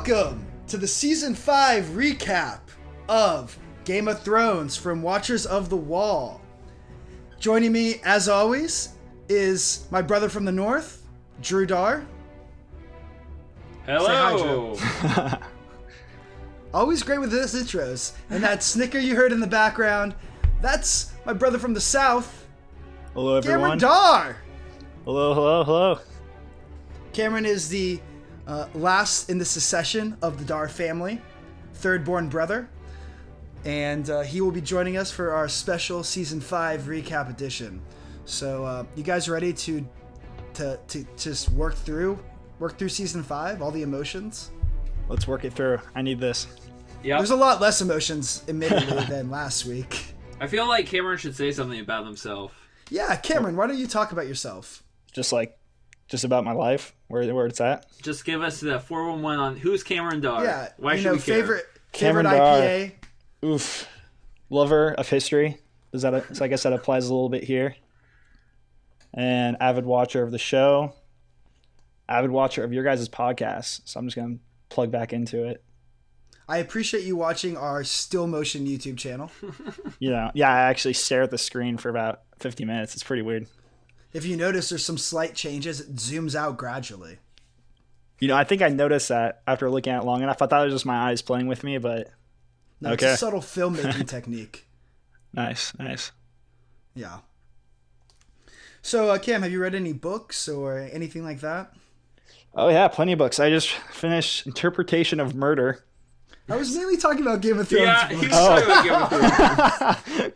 Welcome to the Season 5 recap of Game of Thrones from Watchers of the Wall. Joining me, as always, is my brother from the north, Drew Darr. Hello! Say hi, Drew. Always great with this intros. And that snicker you heard in the background, that's my brother from the south, Hello, everyone. Cameron Darr. Hello. Cameron is the last in the succession of the Darr family, third-born brother, and he will be joining us for our special Season 5 recap edition. So, you guys ready to just work through Season 5, all the emotions? Let's work it through. I need this. Yeah. There's a lot less emotions, admittedly, than last week. I feel like Cameron should say something about himself. Yeah, Cameron, why don't you talk about yourself? Just about my life, where it's at. Just give us the 411 on who's Cameron Darr. Yeah, Why should we care? favorite Cameron IPA. Oof. Lover of history. So I guess that applies a little bit here. And avid watcher of the show. Avid watcher of your guys' podcast. So I'm just going to plug back into it. I appreciate you watching our still motion YouTube channel. Yeah, I actually stare at the screen for about 50 minutes. It's pretty weird. If you notice there's some slight changes, it zooms out gradually. I think I noticed that after looking at it long enough. I thought it was just my eyes playing with me, but No, okay. It's a subtle filmmaking technique. Nice. Yeah. So, Cam, have you read any books or anything like that? Oh yeah, plenty of books. I just finished Interpretation of Murder. I was mainly talking about Game of Thrones Yeah, books. he was talking about Game of Thrones.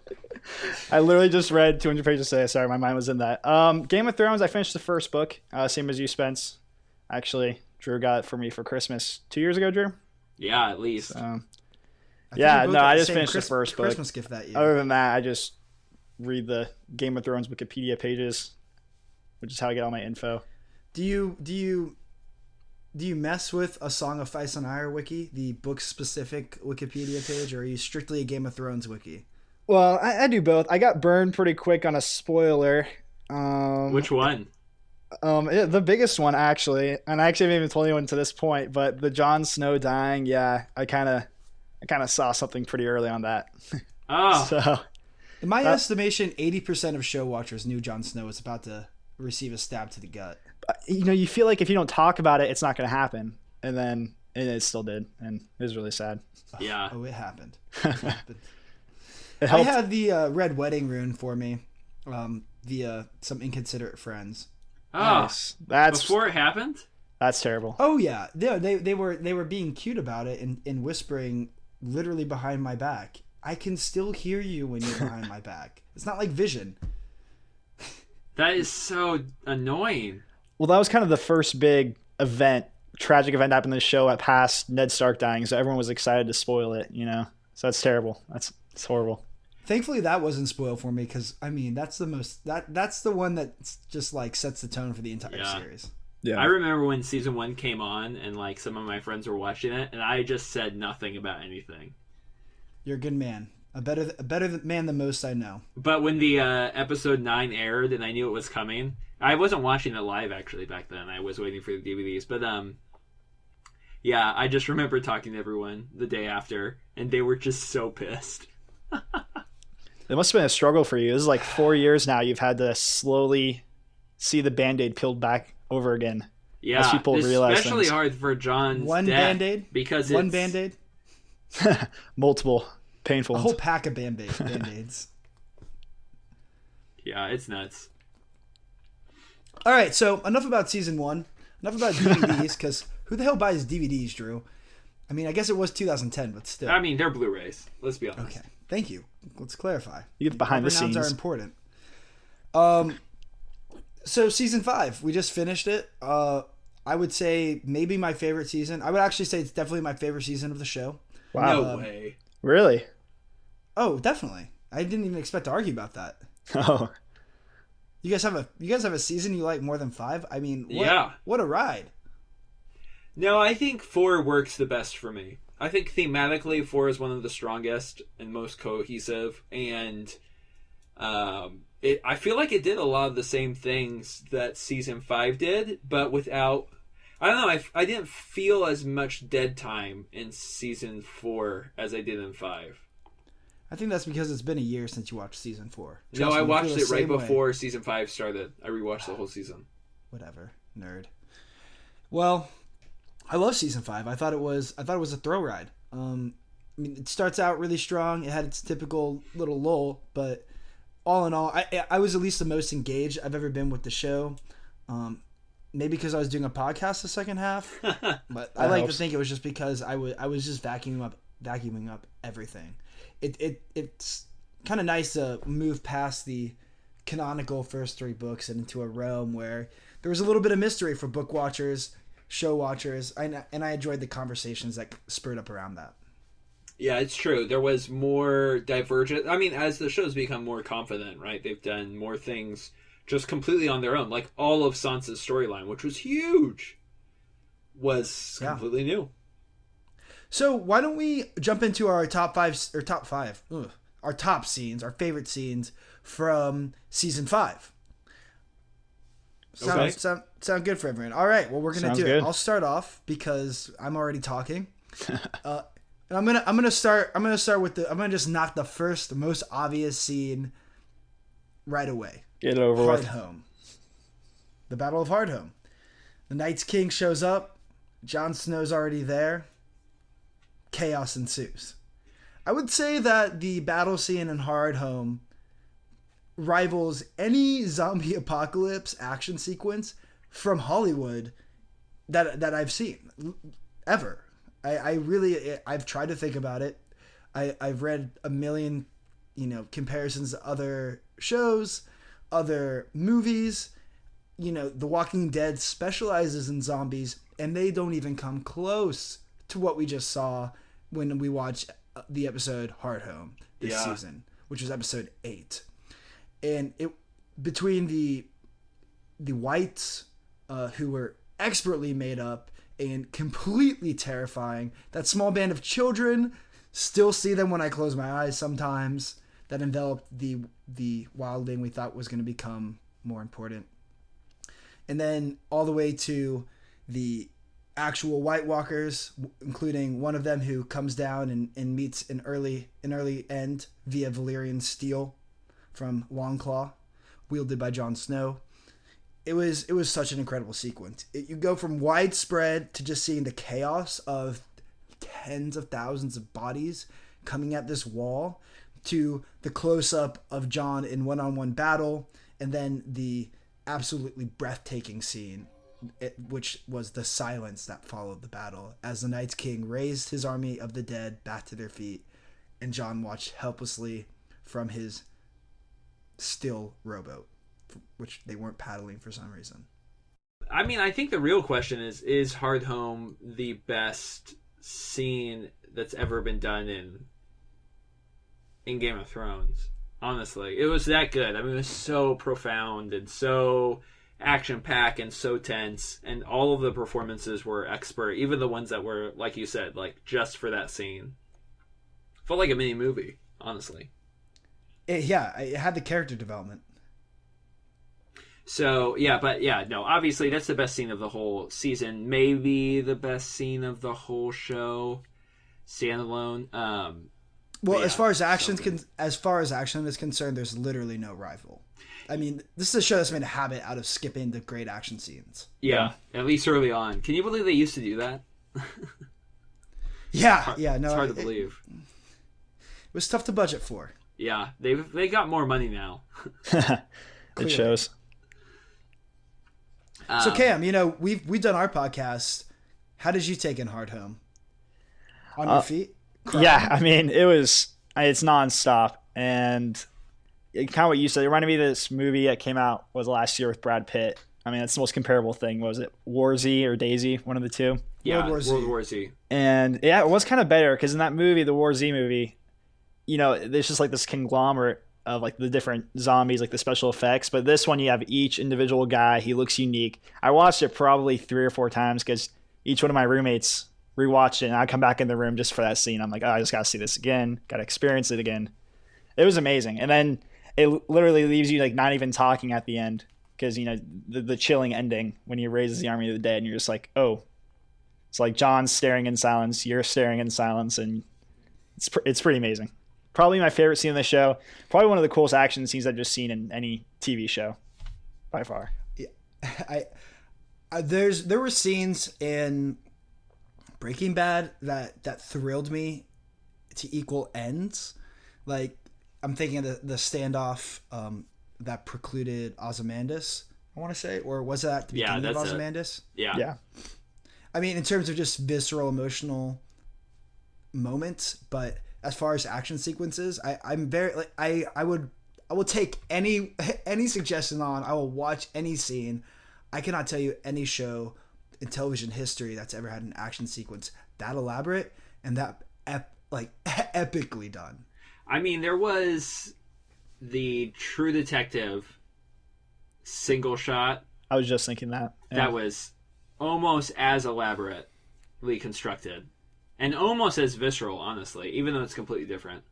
I literally just read 200 pages today. Sorry, my mind was in that. Game of Thrones, I finished the first book. Same as you, Spence. Actually, Drew got it for me for Christmas 2 years ago, Drew. Yeah, at least. I think Yeah, we both no, got I the just same finished the first book. Christmas gift that year. Other than that, I just read the Game of Thrones Wikipedia pages, which is how I get all my info. Do you mess with A Song of Ice and Fire wiki, the book-specific Wikipedia page, or are you strictly a Game of Thrones wiki? Well, I do both. I got burned pretty quick on a spoiler. Which one? The biggest one, actually, and I actually haven't even told anyone to this point, but the Jon Snow dying, yeah, I kind of saw something pretty early on that. Oh. So, In my estimation, 80% of show watchers knew Jon Snow was about to receive a stab to the gut. you feel like if you don't talk about it, it's not going to happen, and it still did, and it was really sad. Yeah. Oh, it happened. It I helped. had the Red Wedding rune for me via some inconsiderate friends. Oh. Nice. Before it happened? That's terrible. Oh yeah, they were being cute about it and whispering literally behind my back. I can still hear you when you're behind my back. It's not like Vision. That is so annoying. Well, that was kind of the first big tragic event happened in the show at past Ned Stark dying, so everyone was excited to spoil it, So that's terrible. It's horrible. Thankfully, that wasn't spoiled for me because that's the one that just like sets the tone for the entire series. Yeah. I remember when season 1 came on and like some of my friends were watching it, and I just said nothing about anything. You're a good man. A better man than most I know. But when the episode 9 aired and I knew it was coming, I wasn't watching it live actually back then. I was waiting for the DVDs. But yeah, I just remember talking to everyone the day after, and they were just so pissed. It must have been a struggle for you. This is like 4 years now. You've had to slowly see the Band-Aid peeled back over again. Yeah, as people realize especially things. hard for John's One death Band-Aid? because One it's, Band-Aid? Multiple painful A ones. whole pack of Band-Aids. Yeah, it's nuts. All right, so enough about season 1. Enough about DVDs, because who the hell buys DVDs, Drew? I mean, I guess it was 2010, but still. I mean, they're Blu-rays. Let's be honest. Okay, thank you. Let's clarify. You get behind the Pronouns scenes. are important. So season 5, we just finished it. I would say maybe my favorite season. I would actually say it's definitely my favorite season of the show. Wow. No way. Really? Oh, definitely. I didn't even expect to argue about that. Oh. You guys have a season you like more than 5? I mean, Yeah. What a ride. No, I think 4 works the best for me. I think thematically 4 is one of the strongest and most cohesive, and I feel like it did a lot of the same things that season 5 did, but without I don't know. I didn't feel as much dead time in season 4 as I did in 5. I think that's because it's been a year since you watched season 4. No, I watched it right before season 5 started. I rewatched the whole season. Whatever, nerd. Well, I love season 5. I thought it was a thrill ride. I mean, it starts out really strong. It had its typical little lull, but all in all, I was at least the most engaged I've ever been with the show. Maybe because I was doing a podcast the second half, but I like to think it was just because I was just vacuuming up everything. It's kind of nice to move past the canonical first 3 books and into a realm where there was a little bit of mystery for book watchers, show watchers, and I enjoyed the conversations that spurred up around that. Yeah, it's true. There was more divergent. I mean, as the show's become more confident, right? They've done more things just completely on their own. Like all of Sansa's storyline, which was huge, was completely new. So why don't we jump into our top scenes, our favorite scenes from season 5. Sound good for everyone. All right, well we're gonna do it. I'll start off because I'm already talking. And I'm gonna just knock the first most obvious scene right away. Get it over with. Hardhome. The Battle of Hardhome. The Night's King shows up. Jon Snow's already there. Chaos ensues. I would say that the battle scene in Hardhome rivals any zombie apocalypse action sequence from Hollywood that I've seen ever. I've tried to think about it. I've read a million, comparisons to other shows, other movies. The Walking Dead specializes in zombies, and they don't even come close to what we just saw when we watched the episode Hardhome this season, which was episode 8. And it between the whites, who were expertly made up and completely terrifying, that small band of children, still see them when I close my eyes sometimes, that enveloped the wildling we thought was going to become more important. And then all the way to the actual White Walkers, including one of them who comes down and meets an early end via Valyrian steel from Longclaw, wielded by Jon Snow. It was such an incredible sequence. You go from widespread to just seeing the chaos of tens of thousands of bodies coming at this wall, to the close-up of Jon in one-on-one battle, and then the absolutely breathtaking scene, which was the silence that followed the battle, as the Night's King raised his army of the dead back to their feet, and Jon watched helplessly from his still rowboat, which they weren't paddling for some reason. I mean, I think the real question is Hardhome the best scene that's ever been done in Game of Thrones? Honestly, it was that good. I mean, it was so profound and so action-packed and so tense, and all of the performances were expert, even the ones that were, like you said, like just for that scene. Felt like a mini movie, honestly. It had the character development. So, obviously that's the best scene of the whole season. Maybe the best scene of the whole show, standalone. As far as action is concerned, there's literally no rival. I mean, this is a show that's made a habit out of skipping the great action scenes. Yeah, at least early on. Can you believe they used to do that? It's hard to believe. It was tough to budget for. Yeah, they got more money now. It shows. So Cam, we've done our podcast. How did you take in Hardhome? On your feet? Crying? Yeah, I mean, it's nonstop, and kind of what you said. It reminded me of this movie that came out last year with Brad Pitt. I mean, that's the most comparable thing. Was it War Z or Daisy? One of the two. Yeah, World War Z. And yeah, it was kind of better because in that movie, the War Z movie, there's just like this conglomerate of like the different zombies, like the special effects. But this one, you have each individual guy. He looks unique. I watched it probably 3 or 4 times because each one of my roommates rewatched it, and I'd come back in the room just for that scene. I'm like, I just got to see this again. Got to experience it again. It was amazing. And then it literally leaves you like not even talking at the end because the chilling ending when he raises the army of the dead, and you're just like, oh, it's like John's staring in silence, you're staring in silence, and it's pretty amazing. Probably my favorite scene in the show. Probably one of the coolest action scenes I've just seen in any TV show, by far. Yeah, there were scenes in Breaking Bad that thrilled me to equal ends. Like, I'm thinking of the standoff that precluded Ozymandias, I want to say, or was that at the beginning of Ozymandias? Yeah. I mean, in terms of just visceral, emotional moments, but as far as action sequences, I'm very like I will take any suggestion on. I will watch any scene. I cannot tell you any show in television history that's ever had an action sequence that elaborate and that epically done. I mean, there was the True Detective single shot. I was just thinking that. Yeah. That was almost as elaborately constructed and almost as visceral, honestly, even though it's completely different.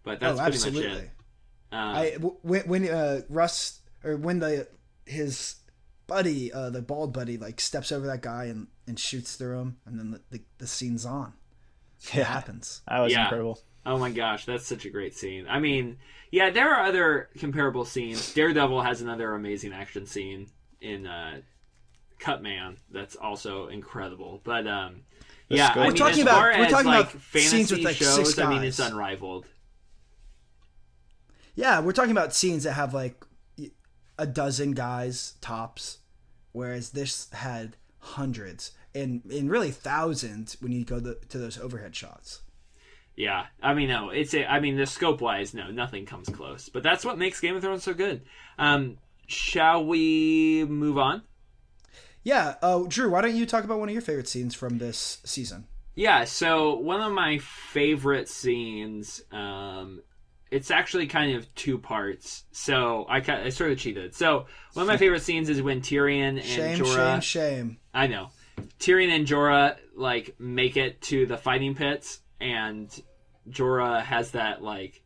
But that's pretty much it. When Russ, or when his buddy, the bald buddy, like steps over that guy and shoots through him, and then the scene's on. Yeah, it happens. That was incredible. Oh my gosh, that's such a great scene. I mean, yeah, there are other comparable scenes. Daredevil has another amazing action scene in Cutman that's also incredible. But yeah, I mean, we're talking about fantasy scenes with like shows, 6 guys. I mean, it's unrivaled. Yeah, we're talking about scenes that have like a dozen guys tops, whereas this had hundreds and really thousands when you go to those overhead shots. Yeah, I mean, no, the scope-wise, no, nothing comes close. But that's what makes Game of Thrones so good. Shall we move on? Yeah, Drew, why don't you talk about one of your favorite scenes from this season? Yeah, so one of my favorite scenes, it's actually kind of 2 parts. So I sort of cheated. So one of my favorite scenes is when Tyrion and Jorah... Shame. I know. Tyrion and Jorah, like, make it to the fighting pits, and Jorah has that, like,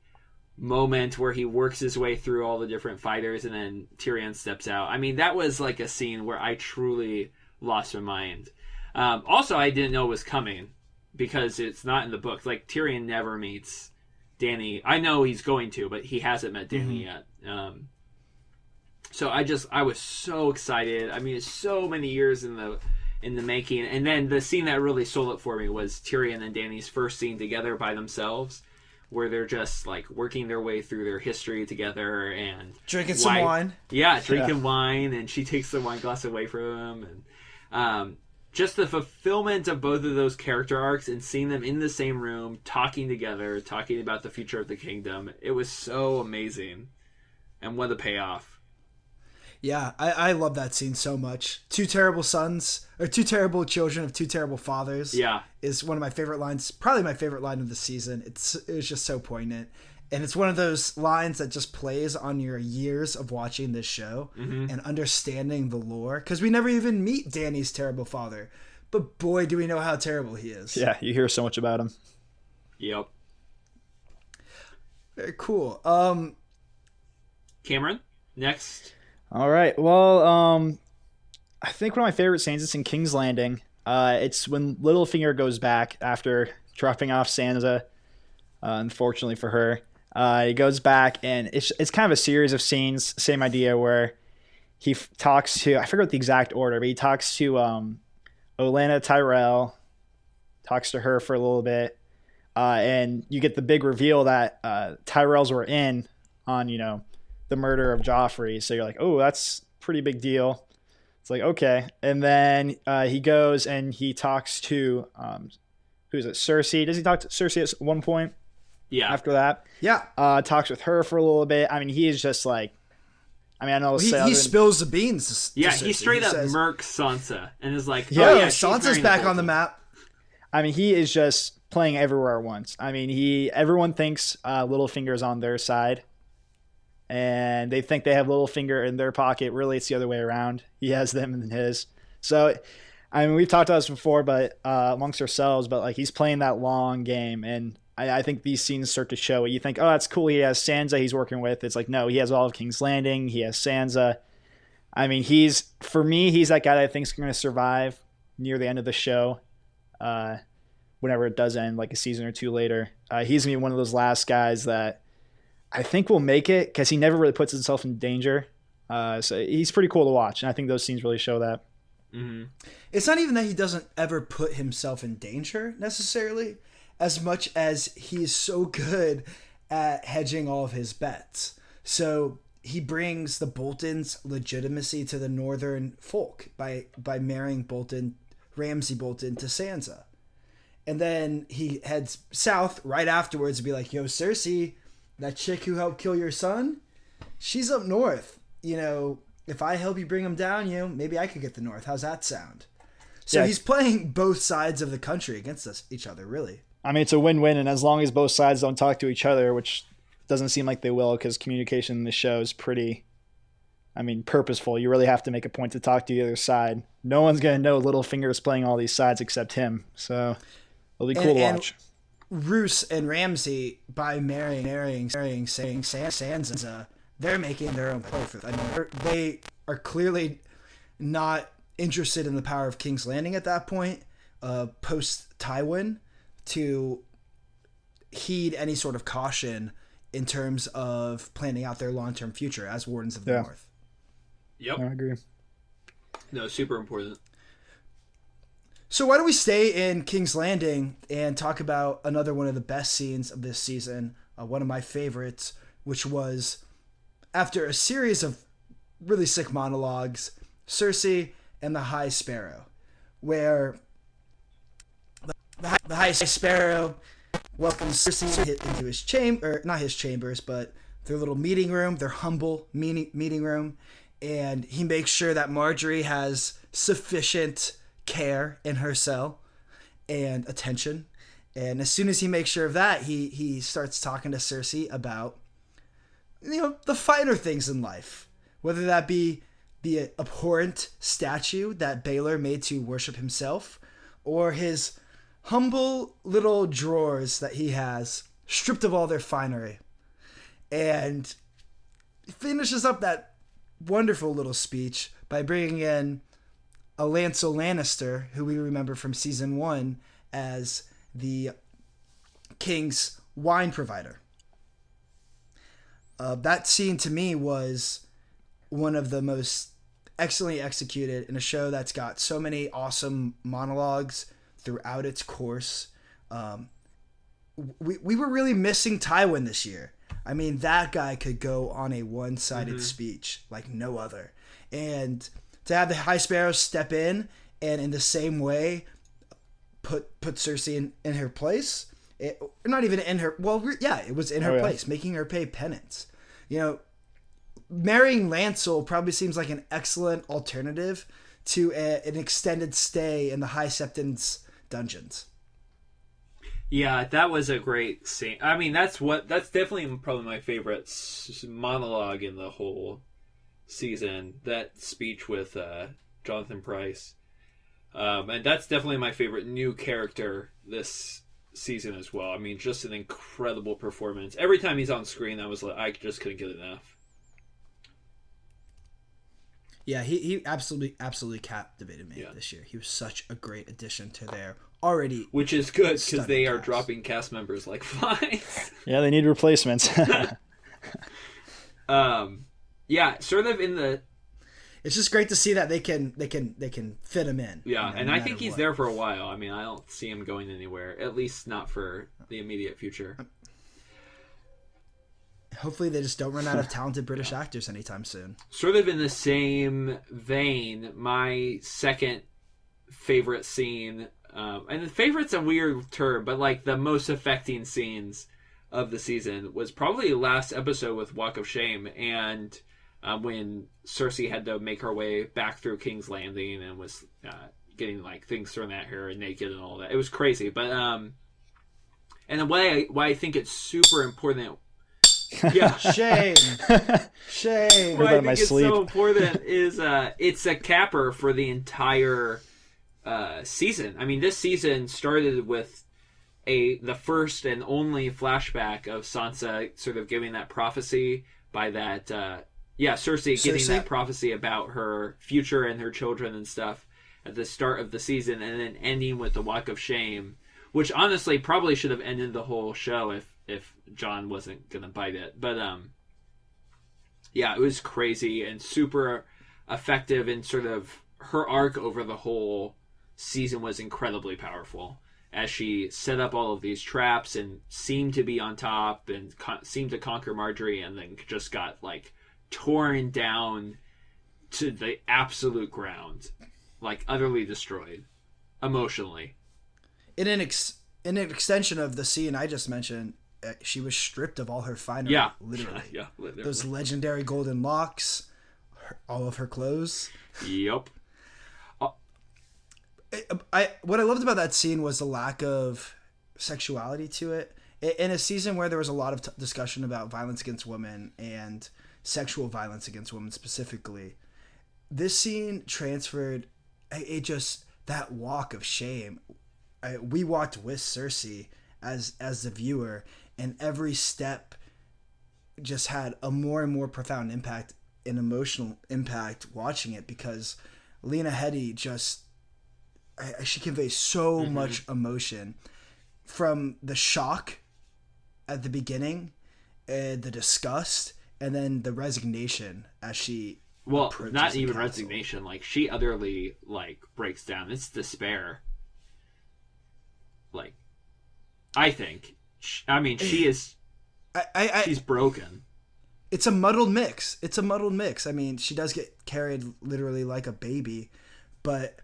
moment where he works his way through all the different fighters, and then Tyrion steps out. I mean, that was, like, a scene where I truly lost my mind. Also, I didn't know it was coming, because it's not in the book. Like, Tyrion never meets Dany. I know he's going to, but he hasn't met Dany yet. So I was so excited. I mean, it's so many years in the making. And then the scene that really sold it for me was Tyrion and Dany's first scene together by themselves, where they're just like working their way through their history together and drinking some wine. Yeah, drinking wine, and she takes the wine glass away from him, and just the fulfillment of both of those character arcs and seeing them in the same room talking together, talking about the future of the kingdom. It was so amazing, and what a payoff. Yeah, I love that scene so much. 2 terrible sons, or 2 terrible children of 2 terrible fathers. Yeah, is one of my favorite lines. Probably my favorite line of the season. It was just so poignant, and it's one of those lines that just plays on your years of watching this show and understanding the lore. Because we never even meet Dany's terrible father, but boy, do we know how terrible he is. Yeah, you hear so much about him. Yep. Very cool. Cameron, next. All right. Well, I think one of my favorite scenes is in King's Landing. It's when Littlefinger goes back after dropping off Sansa. Unfortunately for her, he goes back, and it's kind of a series of scenes. Same idea where he talks to, I forget the exact order, but he talks to Olenna Tyrell, talks to her for a little bit, and you get the big reveal that Tyrells were in on the murder of Joffrey. So you're like, oh, that's a pretty big deal. It's like, okay. And then he goes and he talks to, who's it, Cersei. Does he talk to Cersei at one point? Yeah. After that? Yeah. Talks with her for a little bit. I mean, he is just like, I know he spills the beans. Yeah, he straight up murks Sansa and is like, Sansa's back on the map. I mean, he is just playing everywhere at once. I mean, everyone thinks Littlefinger's on their side. And they think they have Littlefinger in their pocket. Really, it's the other way around. He has them in his. So, I mean, we've talked about this before, but amongst ourselves, but like he's playing that long game. And I think these scenes start to show it. You think, oh, that's cool. He has Sansa he's working with. It's like, no, he has all of King's Landing. He has Sansa. I mean, he's that guy that I think is going to survive near the end of the show. Whenever it does end, like a season or two later, he's gonna be one of those last guys that I think will make it because he never really puts himself in danger. So he's pretty cool to watch, and I think those scenes really show that. Mm-hmm. It's not even that he doesn't ever put himself in danger necessarily, as much as he's so good at hedging all of his bets. So he brings the Boltons' legitimacy to the northern folk by marrying Ramsay Bolton to Sansa. And then he heads south right afterwards to be like, yo, Cersei, that chick who helped kill your son, she's up north. You know, if I help you bring him down, you know, maybe I could get the north. How's that sound? So he's playing both sides of the country against each other, really. I mean, it's a win-win, and as long as both sides don't talk to each other, which doesn't seem like they will because communication in the show is pretty, purposeful. You really have to make a point to talk to the other side. No one's going to know Littlefinger's playing all these sides except him. So it'll be cool to watch. Roose and Ramsay, by marrying Sansa, they're making their own play for them. They are clearly not interested in the power of King's Landing at that point, post Tywin, to heed any sort of caution in terms of planning out their long-term future as Wardens of the North. Yep. I agree. No, super important. So why don't we stay in King's Landing and talk about another one of the best scenes of this season, one of my favorites, which was after a series of really sick monologues, Cersei and the High Sparrow, where the High Sparrow welcomes Cersei into his chamber, not his chambers, but their little meeting room, their humble meeting room, and he makes sure that Marjorie has sufficient care in her cell and attention. And as soon as he makes sure of that, he starts talking to Cersei about, you know, the finer things in life, whether that be the abhorrent statue that Baelor made to worship himself, or his humble little drawers that he has stripped of all their finery. And he finishes up that wonderful little speech by bringing in a Lancel Lannister, who we remember from season 1 as the king's wine provider. That scene to me was one of the most excellently executed in a show that's got so many awesome monologues throughout its course. We were really missing Tywin this year. I mean, that guy could go on a one-sided speech like no other. And to have the High Sparrow step in and in the same way put Cersei in her place, not even in her, it was in her place, making her pay penance. You know, marrying Lancel probably seems like an excellent alternative to an extended stay in the High Septon's dungeons. Yeah, that was a great scene. I mean, that's definitely probably my favorite monologue in the whole season. That speech with Jonathan Pryce, and that's definitely my favorite new character this season as well. I mean, just an incredible performance. Every time he's on screen, I just couldn't get enough. Yeah, he absolutely captivated me this year. He was such a great addition to their already, which is good because they are dropping cast members like flies. Yeah, they need replacements. Yeah, sort of in the. It's just great to see that they can fit him in. Yeah, you know, and I think he's there for a while. I mean, I don't see him going anywhere, at least not for the immediate future. Hopefully they just don't run out of talented British actors anytime soon. Sort of in the same vein, my second favorite scene, and the favorite's a weird term, but like the most affecting scenes of the season was probably last episode with Walk of Shame, and when Cersei had to make her way back through King's Landing and was getting like things thrown at her and naked and all that. It was crazy, but and why I think it's super important. Yeah, shame. What I think it's so important is it's a capper for the entire season. I mean, this season started with the first and only flashback of Sansa sort of giving that prophecy by that Cersei getting Cersei? that prophecy about her future and her children and stuff at the start of the season, and then ending with the Walk of Shame, which honestly probably should have ended the whole show if Jon wasn't gonna bite it. But it was crazy and super effective, and sort of her arc over the whole season was incredibly powerful as she set up all of these traps and seemed to be on top and seemed to conquer Marjorie, and then just got like torn down to the absolute ground, like utterly destroyed emotionally. In an extension of the scene I just mentioned, she was stripped of all her finery. Yeah, literally. yeah, literally. Those legendary golden locks, all of her clothes. Yep. What I loved about that scene was the lack of sexuality to it. In a season where there was a lot of discussion about violence against women and sexual violence against women specifically, this scene transferred that walk of shame. We walked with Cersei as the viewer, and every step just had a more and more profound impact, an emotional impact watching it, because Lena Headey she conveys so much emotion, from the shock at the beginning, the disgust, and then the resignation as she not even resignation, like she utterly like breaks down. It's despair. Like, I think she is she's broken. It's a muddled mix. I mean, she does get carried literally like a baby, but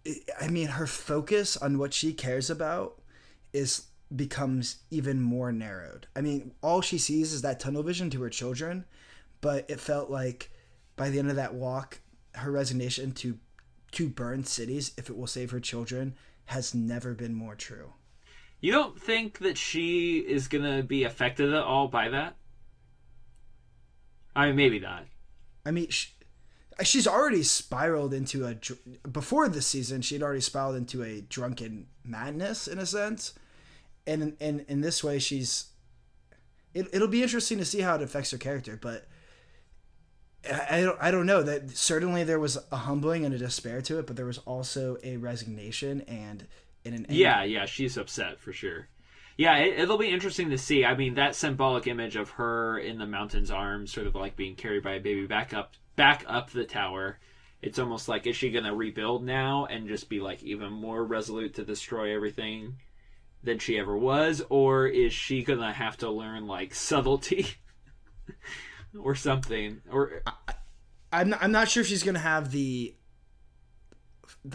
her focus on what she cares about becomes even more narrowed. I mean, all she sees is that tunnel vision to her children, but it felt like by the end of that walk, her resignation to burn cities if it will save her children has never been more true. You don't think that she is gonna be affected at all by that? I mean, maybe not. I mean, she's already spiraled into before this season, she'd already spiraled into a drunken madness in a sense. And in this way, it'll be interesting to see how it affects her character, but I don't know. That certainly there was a humbling and a despair to it, but there was also a resignation and an anger. Yeah, she's upset for sure. Yeah, it'll be interesting to see. I mean, that symbolic image of her in the mountain's arms, sort of like being carried by a baby back up the tower. It's almost like, is she gonna rebuild now and just be like even more resolute to destroy everything than she ever was, or is she gonna have to learn like subtlety or something? Or I'm not sure if she's gonna have the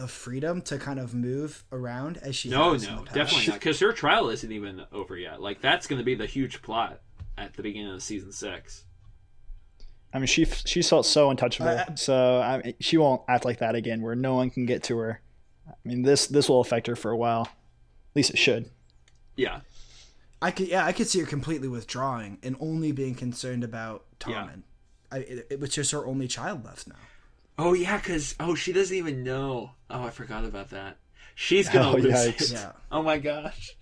freedom to kind of move around as she has in the past. Definitely not, because her trial isn't even over yet. Like, that's going to be the huge plot at the beginning of season 6. I mean, she felt so untouchable, so she won't act like that again, where no one can get to her. I mean, this will affect her for a while. At least it should. Yeah. I could see her completely withdrawing and only being concerned about Tommen. Yeah. It was just her only child left now. Oh, yeah, because she doesn't even know. Oh, I forgot about that. She's going to lose it. Yeah. Oh, my gosh.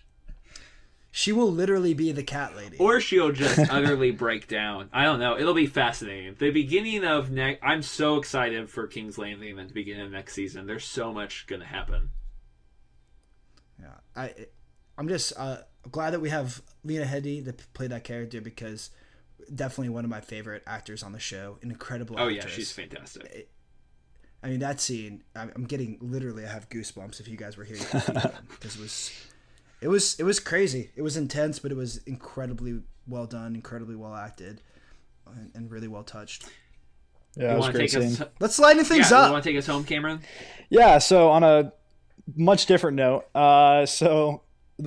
She will literally be the cat lady. Or she'll just utterly break down. I don't know. It'll be fascinating. The beginning of I'm so excited for King's Landing at the beginning of next season. There's so much going to happen. Yeah. I'm just glad that we have Lena Headey to play that character, because definitely one of my favorite actors on the show. An incredible actress. Oh, yeah. She's fantastic. I mean, that scene, I'm getting, literally, I have goosebumps if you guys were here. Because it was crazy. It was intense, but it was incredibly well done, incredibly well acted, and really well touched. Yeah, it was a great scene. Let's lighten things up. You want to take us home, Cameron? Yeah, so on a much different note, so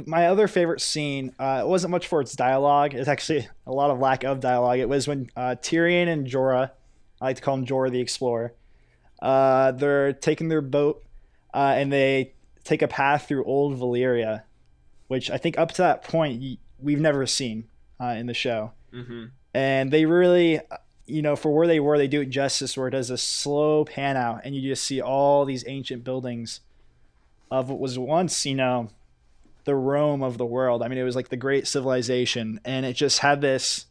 my other favorite scene, it wasn't much for its dialogue. It's actually a lot of lack of dialogue. It was when Tyrion and Jorah, I like to call him Jorah the Explorer, they're taking their boat and they take a path through old Valyria, which I think up to that point we've never seen in the show. Mm-hmm. And they really, for where they were, they do it justice, where it does a slow pan out and you just see all these ancient buildings of what was once, the Rome of the world. I mean, it was like the great civilization, and it just had this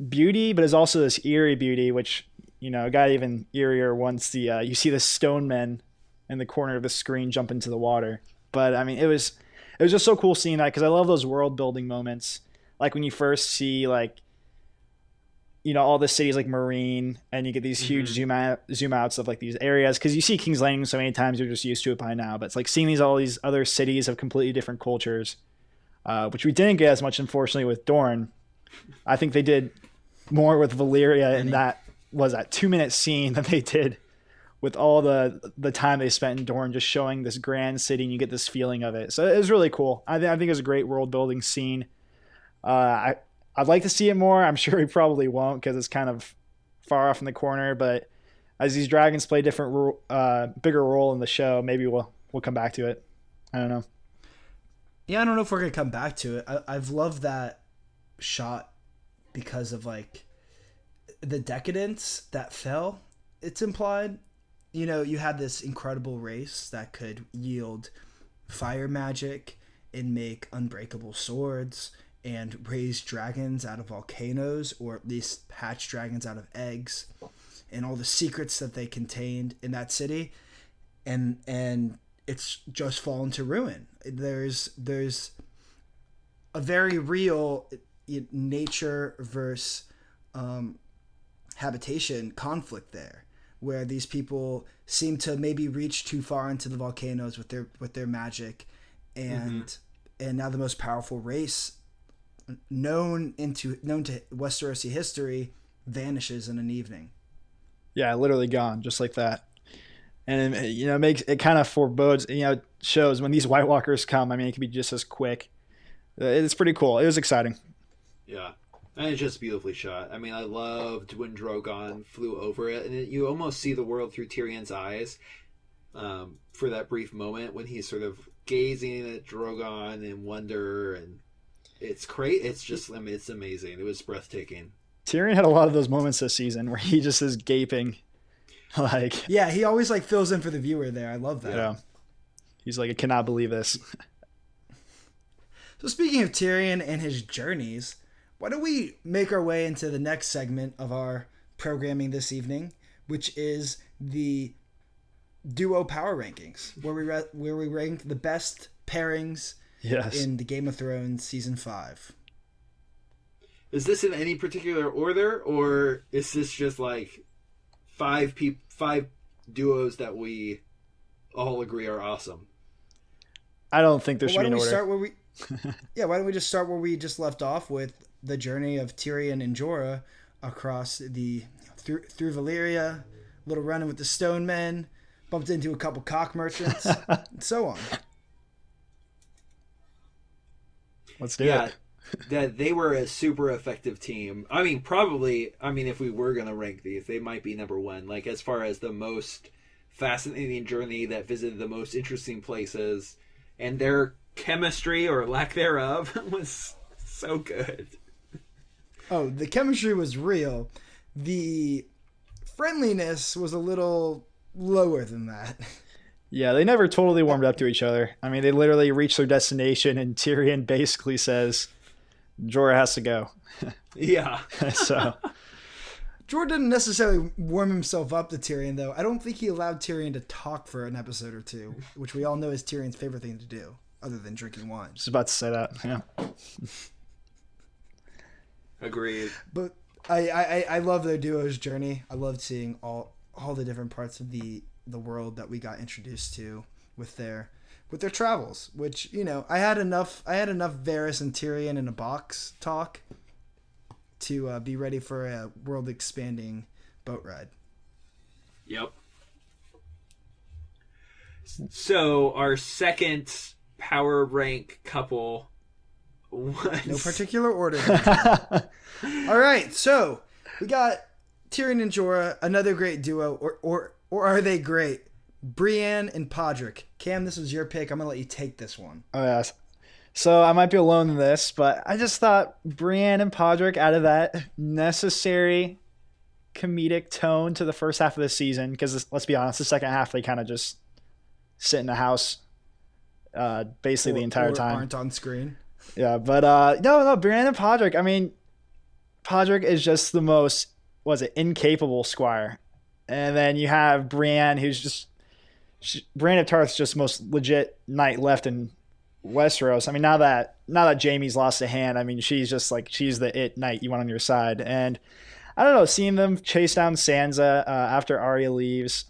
beauty, but it's also this eerie beauty, which, got even eerier once you see the stone men in the corner of the screen jump into the water. But I mean, it was just so cool seeing that, because I love those world building moments, like when you first see all the cities like Marine, and you get these huge zoom outs of like these areas, because you see King's Landing so many times, you're just used to it by now. But it's like seeing all these other cities of completely different cultures, which we didn't get as much, unfortunately, with Dorne. I think they did more with Valyria in that 2-minute scene than they did with all the time they spent in Dorne, just showing this grand city, and you get this feeling of it. So it was really cool. I think it was a great world building scene. I'd like to see it more. I'm sure we probably won't, because it's kind of far off in the corner. But as these dragons play different, bigger role in the show, maybe we'll come back to it. I don't know. Yeah, I don't know if we're gonna come back to it. I've loved that shot because of like the decadence that fell. It's implied. You had this incredible race that could yield fire magic and make unbreakable swords and raise dragons out of volcanoes, or at least hatch dragons out of eggs, and all the secrets that they contained in that city, and it's just fallen to ruin. There's a very real nature versus habitation conflict there, where these people seem to maybe reach too far into the volcanoes with their magic, and now the most powerful race known to Westerosi history vanishes in an evening. Yeah, literally gone, just like that. And it kind of forebodes, shows when these White Walkers come. I mean, it can be just as quick. It's pretty cool. It was exciting. Yeah, and it's just beautifully shot. I mean, I loved when Drogon flew over it, and you almost see the world through Tyrion's eyes for that brief moment when he's sort of gazing at Drogon in wonder, and it's great. It's just, I mean, it's amazing. It was breathtaking. Tyrion had a lot of those moments this season where he just is gaping. Yeah, he always fills in for the viewer there. I love that. Yeah. He's like, I cannot believe this. So speaking of Tyrion and his journeys, why don't we make our way into the next segment of our programming this evening, which is the duo power rankings, where we rank the best pairings in the Game of Thrones season 5. Is this in any particular order, or is this just like five duos that we all agree are awesome? I don't think there should be an order. Why don't we just start where we just left off, with the journey of Tyrion and Jorah across through Valyria, little running with the Stone Men, bumped into a couple cock merchants, and so on. Let's do it. That they were a super effective team. I mean, probably, if we were going to rank these, they might be number one. Like, as far as the most fascinating journey that visited the most interesting places, and their chemistry, or lack thereof, was so good. Oh, the chemistry was real. The friendliness was a little lower than that. Yeah, they never totally warmed up to each other. I mean, they literally reached their destination, and Tyrion basically says, Jorah has to go. Yeah. So Jorah didn't necessarily warm himself up to Tyrion, though. I don't think he allowed Tyrion to talk for an episode or two, which we all know is Tyrion's favorite thing to do, other than drinking wine. Just about to say that, yeah. Agreed. But I love their duo's journey. I loved seeing all the different parts of the world that we got introduced to with their travels, which, I had enough Varys and Tyrion in a box talk to be ready for a world expanding boat ride. Yep. So our second power rank couple was... No particular order. All right, so we got Tyrion and Jorah, another great duo, or are they great? Brienne and Podrick. Cam, this was your pick. I'm going to let you take this one. Oh, yes. So I might be alone in this, but I just thought Brienne and Podrick added that necessary comedic tone to the first half of the season, because let's be honest, the second half they kind of just sit in the house basically the entire time. Aren't on screen. Yeah, but no, Brienne and Podrick, I mean, Podrick is just the most, incapable squire. And then you have Brienne, who's just, Brienne of Tarth's just most legit knight left in Westeros. I mean, now that Jaime's lost a hand, I mean, she's just like, she's the it knight you want on your side. And I don't know, seeing them chase down Sansa after Arya leaves,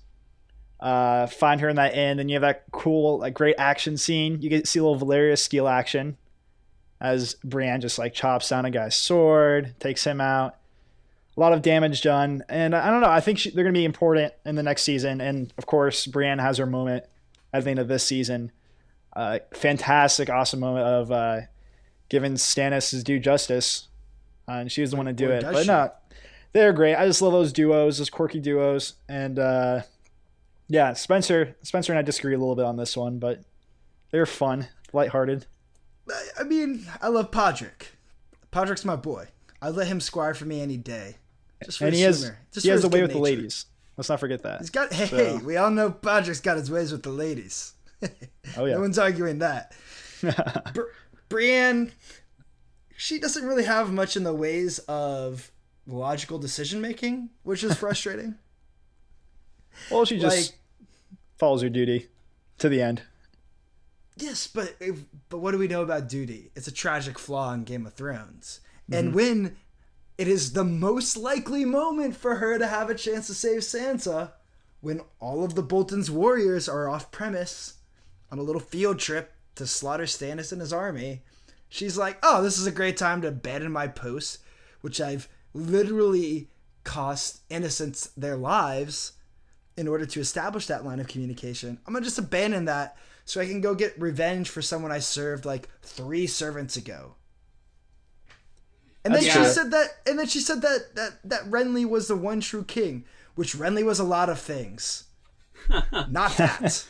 find her in that inn, and you have that cool, like, great action scene. You get to see a little Valyria skill action as Brienne just like chops down a guy's sword, takes him out. A lot of damage done, and I don't know. I think they're going to be important in the next season. And of course, Brienne has her moment at the end of this season. Fantastic, awesome moment of giving Stannis his due justice, and she was the one to do it. But no, they're great. I just love those duos, those quirky duos, and yeah, Spencer and I disagree a little bit on this one, but they're fun, lighthearted. I mean, I love Podrick. Podrick's my boy. I'd let him squire for me any day. Just for and his humor. He has the way with the ladies. Let's not forget that. Hey, we all know Podrick's got his ways with the ladies. Oh yeah. No one's arguing that. Brienne, she doesn't really have much in the ways of logical decision making, which is frustrating. Well, she just follows her duty to the end. Yes, but what do we know about duty? It's a tragic flaw in Game of Thrones. And when it is the most likely moment for her to have a chance to save Sansa, when all of the Bolton's warriors are off premise on a little field trip to slaughter Stannis and his army, she's like, oh, this is a great time to abandon my post, which I've literally cost innocents their lives in order to establish that line of communication. I'm going to just abandon that so I can go get revenge for someone I served like 3 servants ago. And then she said that, that Renly was the one true king, which Renly was a lot of things. Not that.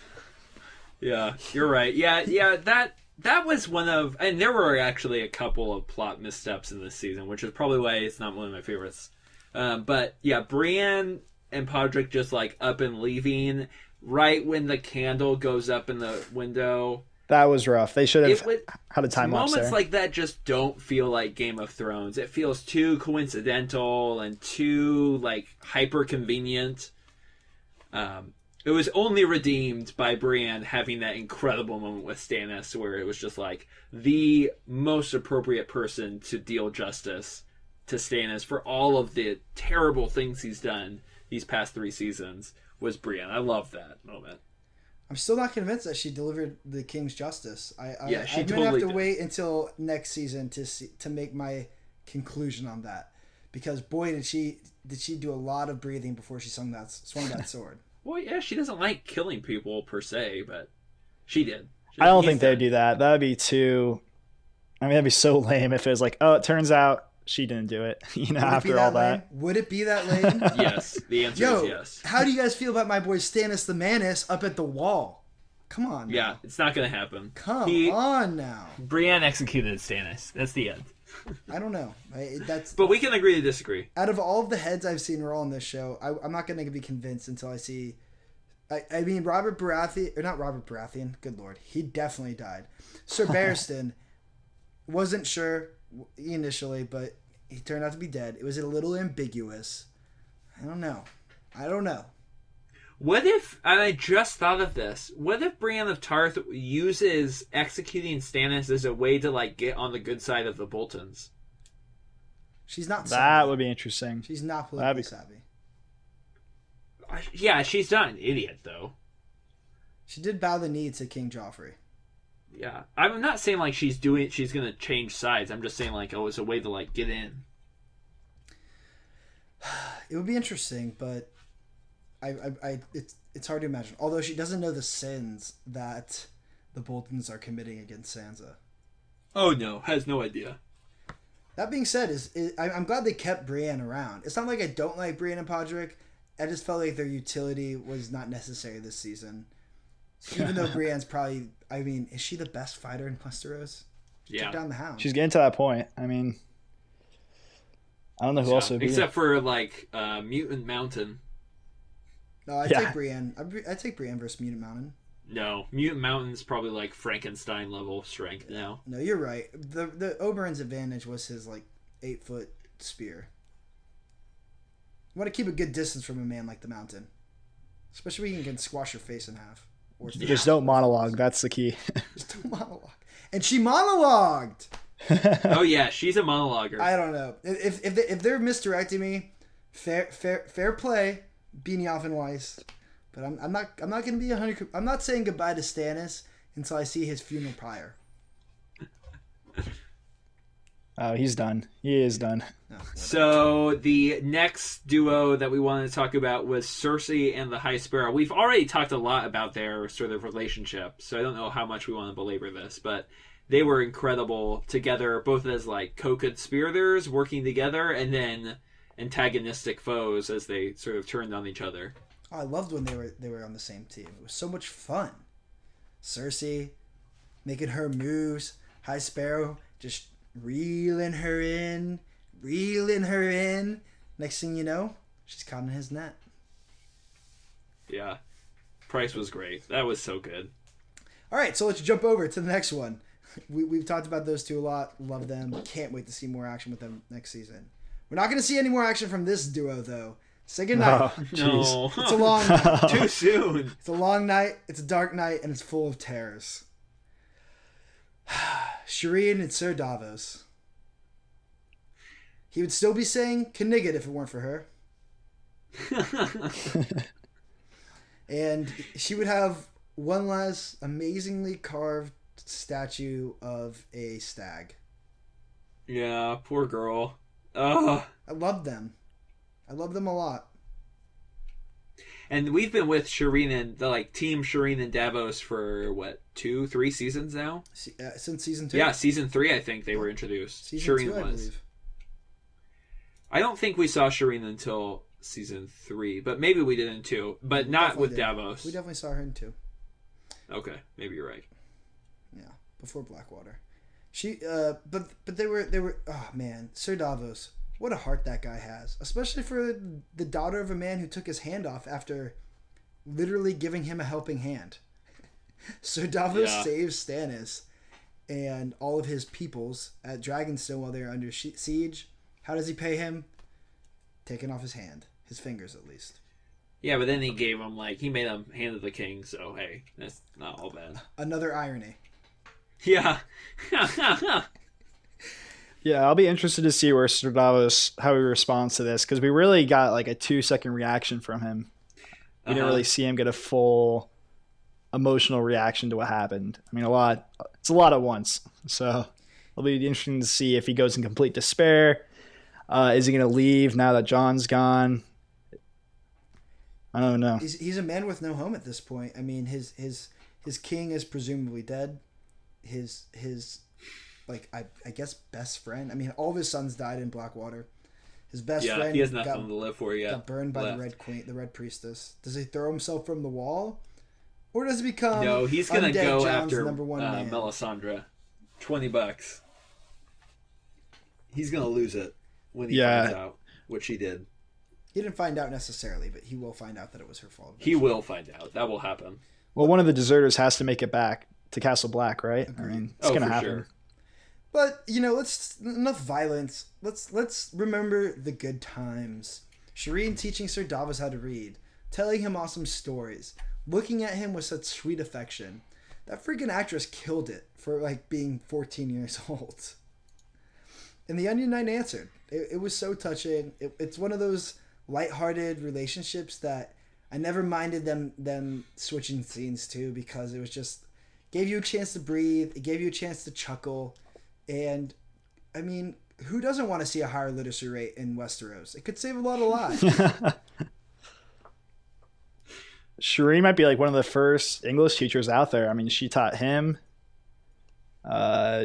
Yeah, you're right. Yeah, that was one of, and there were actually a couple of plot missteps in this season, which is probably why it's not one of my favorites. But yeah, Brienne and Podrick just like up and leaving right when the candle goes up in the window. That was rough. They should have had a time lapse there. Moments like that just don't feel like Game of Thrones. It feels too coincidental and too like hyper convenient. It was only redeemed by Brienne having that incredible moment with Stannis where it was just like the most appropriate person to deal justice to Stannis for all of the terrible things he's done these past 3 seasons was Brienne. I love that moment. I'm still not convinced that she delivered the king's justice. I'm totally gonna have to wait until next season to make my conclusion on that, because boy did she do a lot of breathing before she swung that sword. Well, yeah, she doesn't like killing people per se, but she did. I don't think they'd do that. That'd be too. I mean, that'd be so lame if it was like, oh, it turns out she didn't do it. After all that. Would it be that lame? Yes, the answer is yes. How do you guys feel about my boy Stannis the Manus up at the wall? Come on. Now. Yeah, it's not gonna happen. Come on now. Brienne executed Stannis. That's the end. I don't know. But we can agree to disagree. Out of all of the heads I've seen roll on this show, I'm not going to be convinced until I see. I mean, Robert Baratheon, or not Robert Baratheon. Good lord, he definitely died. Sir Barristan wasn't sure initially, but he turned out to be dead. It was a little ambiguous. I don't know. What if, and I just thought of this, what if Brienne of Tarth uses executing Stannis as a way to, like, get on the good side of the Boltons? She's not savvy. That would be interesting. She's not politically savvy. Yeah, she's not an idiot, though. She did bow the knee to King Joffrey. Yeah. I'm not saying, like, she's going to change sides. I'm just saying, like, it's a way to, like, get in. It would be interesting, but it's hard to imagine. Although she doesn't know the sins that the Boltons are committing against Sansa. Oh no, has no idea. That being said, I'm glad they kept Brienne around. It's not like I don't like Brienne and Podrick. I just felt like their utility was not necessary this season. Even though Brienne's probably, I mean, is she the best fighter in Westeros? She took down the Hound. She's getting to that point. I mean, I don't know who else would be. Except for like Mutant Mountain. No, I take Brienne. I take Brienne versus Mutant Mountain. No, Mutant Mountain's probably like Frankenstein level strength now. No, you're right. The Oberyn's advantage was his like 8'2" spear. You want to keep a good distance from a man like the Mountain. Especially when you can squash your face in half. Or Just don't monologue. That's the key. Just don't monologue. And she monologued! Oh yeah, she's a monologuer. I don't know. If they're misdirecting me, fair play, Beanie Offenweiss. But I'm not gonna be 100. I'm not saying goodbye to Stannis until I see his funeral pyre. Oh, he's done. He is done. No, So the next duo that we wanted to talk about was Cersei and the High Sparrow. We've already talked a lot about their sort of relationship, so I don't know how much we want to belabor this, but they were incredible together, both as like co-conspirators working together and then antagonistic foes as they sort of turned on each other. Oh, I loved when they were on the same team. It was so much fun. Cersei making her moves, High Sparrow just reeling her in. Next thing you know, she's caught in his net. Yeah. Price was great. That was so good. All right, so let's jump over to the next one. We've talked about those two a lot. Love them. Can't wait to see more action with them next season. We're not going to see any more action from this duo, though. Say goodnight. Oh, No. It's a long night. Too soon. It's a long night. It's a dark night, and it's full of terrors. Shireen and Sir Davos. He would still be saying Knigget if it weren't for her. And she would have one last amazingly carved statue of a stag. Yeah, poor girl. Ugh. I love them. I love them a lot. And we've been with Shireen and Team Shireen and Davos for what, 2-3 seasons now? Since season 2? Yeah, season 3 I think they were introduced. Season Shireen 2, I was. believe. I don't think we saw Shireen until season 3, but maybe we did in 2, but not with Davos. We definitely saw her in 2. Okay, maybe you're right. Yeah, before Blackwater. She, but they were. Oh man, Sir Davos, what a heart that guy has, especially for the daughter of a man who took his hand off after literally giving him a helping hand. Sir Davos saves Stannis and all of his peoples at Dragonstone while they're under siege. How does he pay him? Taking off his hand, his fingers at least. Yeah, but then he gave him he made him hand of the king, so hey, that's not all bad. Another irony. Yeah. Yeah, I'll be interested to see where Sir Davos, how he responds to this, because we really got a 2-second reaction from him. We didn't really see him get a full emotional reaction to what happened. I mean, it's a lot at once. So it'll be interesting to see if he goes in complete despair. Is he going to leave now that Jon's gone? I don't know. He's a man with no home at this point. I mean, his king is presumably dead. His I guess best friend. I mean, all of his sons died in Blackwater. His best friend he has nothing to live for yet. Got burned by the Red Queen, the Red Priestess. Does he throw himself from the wall, or does he become? No, he's gonna Undead go John's after number one man? Melisandre. $20. He's gonna lose it when he finds out what she did. He didn't find out necessarily, but he will find out that it was her fault. He will find out. That will happen. Well, one of the deserters has to make it back to Castle Black, right? Agreed. I mean, it's going to happen. Sure. But let's enough violence. Let's remember the good times. Shireen teaching Sir Davos how to read, telling him awesome stories, looking at him with such sweet affection. That freaking actress killed it for being 14 years old. And the Onion Knight answered. It was so touching. It's one of those lighthearted relationships that I never minded them switching scenes to, because it was just gave you a chance to breathe. It gave you a chance to chuckle. And, I mean, who doesn't want to see a higher literacy rate in Westeros? It could save a lot of lives. Shireen might be one of the first English teachers out there. I mean, she taught him.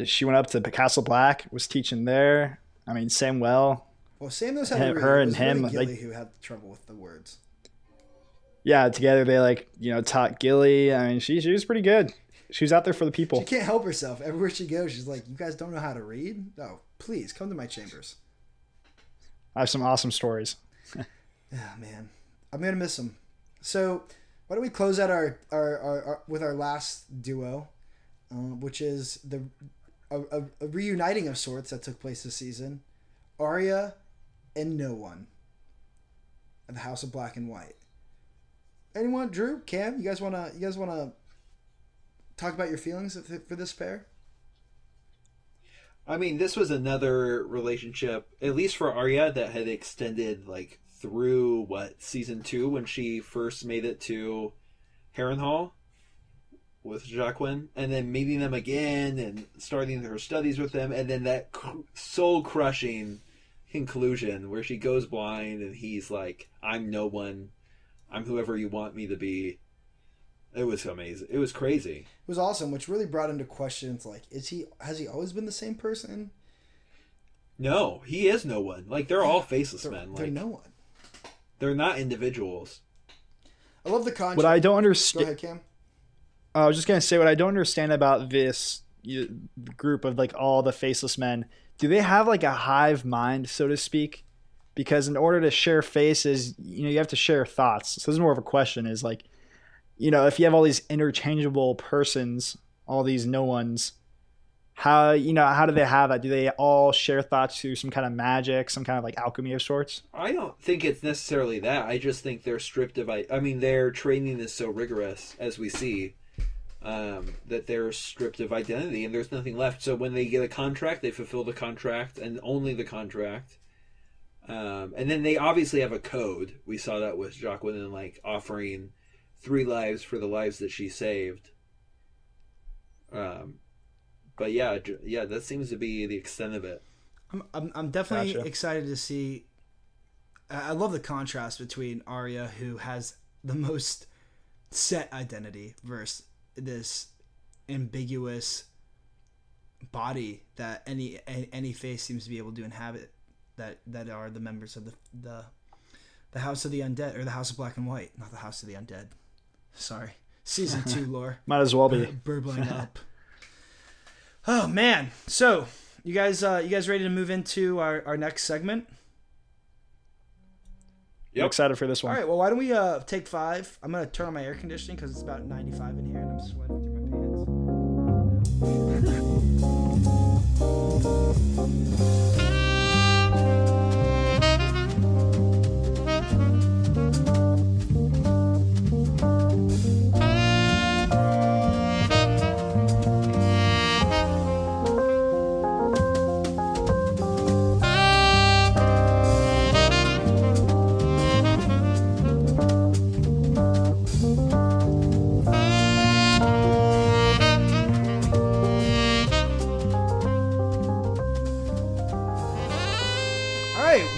She went up to Castle Black, was teaching there. I mean, Samwell. Well, Sam knows how to read. Her It and was him, really Gilly who had trouble with the words. Yeah, together they taught Gilly. I mean, she was pretty good. She was out there for the people. She can't help herself. Everywhere she goes, she's like, "You guys don't know how to read? No, please come to my chambers." I have some awesome stories. Yeah, man, I'm gonna miss them. So, why don't we close out our with our last duo, which is a reuniting of sorts that took place this season. Arya and no one of the House of Black and White. Anyone? Drew? Cam? You guys wanna talk about your feelings for this pair? I mean, this was another relationship, at least for Arya, that had extended like through season 2 when she first made it to Harrenhal with Jaqen, and then meeting them again and starting her studies with them, and then that soul crushing conclusion where she goes blind and he's like, "I'm no one. I'm whoever you want me to be." It was amazing. It was crazy. It was awesome, which really brought into questions like, has he always been the same person? No, he is no one. Like, they're all faceless men. They're no one. They're not individuals. I love the contrast. What I don't Go understand. ahead, Cam. I was just gonna say what I don't understand about this group of like all the faceless men. Do they have like a hive mind, so to speak? Because in order to share faces, you have to share thoughts. So this is more of a question: is like, if you have all these interchangeable persons, all these no ones, how do they have that? Do they all share thoughts through some kind of magic, some kind of like alchemy of sorts? I don't think it's necessarily that. I just think they're stripped of. I mean, their training is so rigorous, as we see, that they're stripped of identity, and there's nothing left. So when they get a contract, they fulfill the contract and only the contract. And then they obviously have a code. We saw that with Jaqen and like offering 3 lives for the lives that she saved. But yeah, that seems to be the extent of it. I'm definitely Gotcha. excited to see. I love the contrast between Arya, who has the most set identity, versus this ambiguous body that any face seems to be able to inhabit. That are the members of the House of the Undead, or the House of Black and White, not the House of the Undead. Sorry, season 2 lore. Might as well be. Burbling up. Oh man! So you guys ready to move into our next segment? I'm excited for this All one. right. Well, why don't we take 5? I'm gonna turn on my air conditioning because it's about 95 in here and I'm sweating through my pants.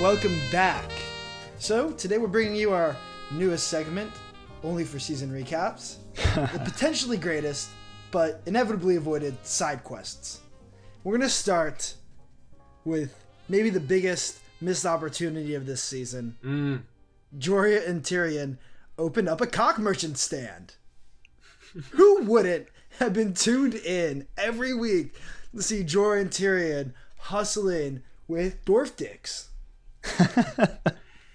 Welcome back. So today we're bringing you our newest segment, only for season recaps, the potentially greatest, but inevitably avoided side quests. We're gonna start with maybe the biggest missed opportunity of this season. Jorah and Tyrion opened up a cock merchant stand. Who wouldn't have been tuned in every week to see Jorah and Tyrion hustling with dwarf dicks?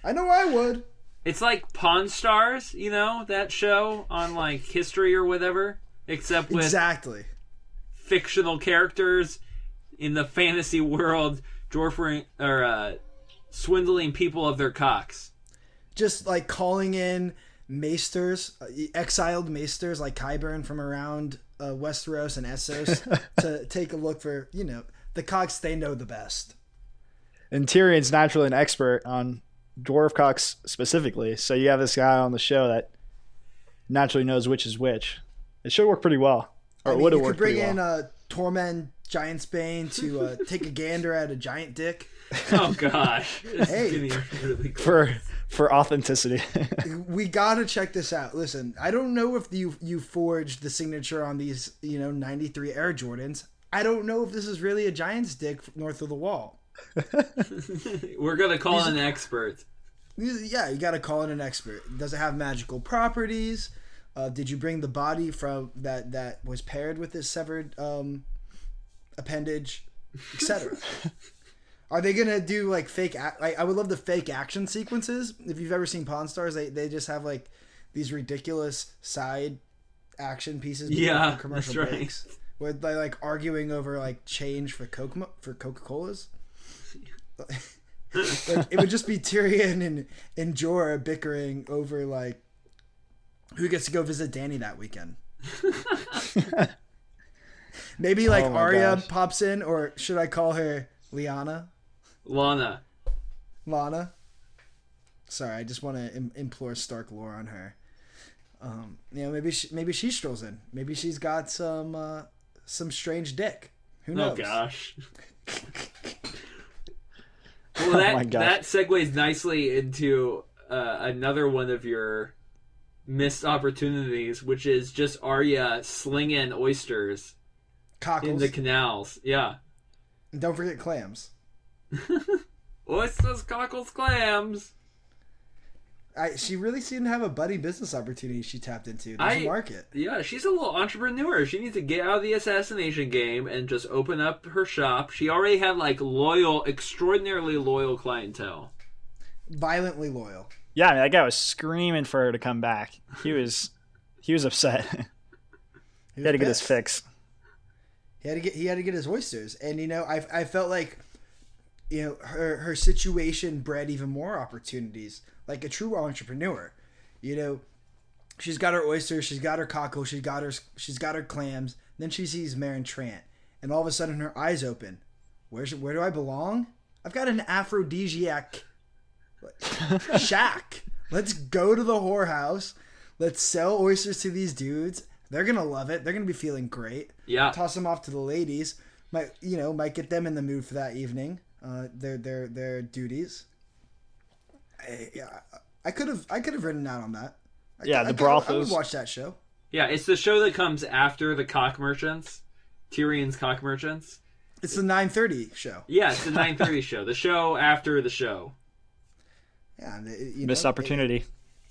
I know I would. It's like Pawn Stars, that show on like History or whatever, except with Exactly. fictional characters in the fantasy world, swindling people of their cocks. Just like calling in maesters, exiled maesters like Qyburn from around Westeros and Essos to take a look for, the cocks they know the best. And Tyrion's naturally an expert on dwarf cocks specifically, so you have this guy on the show that naturally knows which is which. It should work pretty well. Or it would have worked pretty well. You could bring in Tormund Giantsbane to take a gander at a giant dick. Oh gosh. Hey. Really cool. For authenticity. We gotta check this out. Listen, I don't know if you forged the signature on these 93 Air Jordans. I don't know if this is really a giant's dick north of the wall. We're gonna call in an expert. Yeah, you gotta call in an expert. Does it have magical properties? Did you bring the body from that was paired with this severed appendage, etc.? Are they gonna do like fake? I would love the fake action sequences. If you've ever seen Pawn Stars, they just have like these ridiculous side action pieces. Yeah, commercial that's right. breaks where they like arguing over like change for Coca-Colas. Like, it would just be Tyrion and Jorah bickering over like who gets to go visit Dany that weekend. Maybe like Arya pops in, or should I call her Lyanna? Lana. Sorry, I just want to implore Stark lore on her. Maybe she strolls in. Maybe she's got some strange dick. Who knows? Oh gosh. Well, that segues nicely into another one of your missed opportunities, which is just Arya slinging oysters Cockles. in the canals. Yeah. And don't forget clams. Oysters, cockles, clams. She really seemed to have a budding business opportunity she tapped into. There's a market. Yeah, she's a little entrepreneur. She needs to get out of the assassination game and just open up her shop. She already had like extraordinarily loyal clientele. Violently loyal. Yeah, I mean, that guy was screaming for her to come back. He was upset. He had to get his fix. He had to get his oysters, and I felt like her situation bred even more opportunities. Like a true entrepreneur, she's got her oysters, she's got her cockle, she's got her clams. Then she sees Meryn Trant, and all of a sudden her eyes open. Where do I belong? I've got an aphrodisiac shack. Let's go to the whorehouse. Let's sell oysters to these dudes. They're gonna love it. They're gonna be feeling great. Yeah. Toss them off to the ladies. Might get them in the mood for that evening. Their duties. I could have written out on that. The brothels. I would watch that show. Yeah, it's the show that comes after the cock merchants, Tyrion's cock merchants. It's the 9:30 show. Yeah, it's the 9:30 show. The show after the show. Yeah, missed opportunity.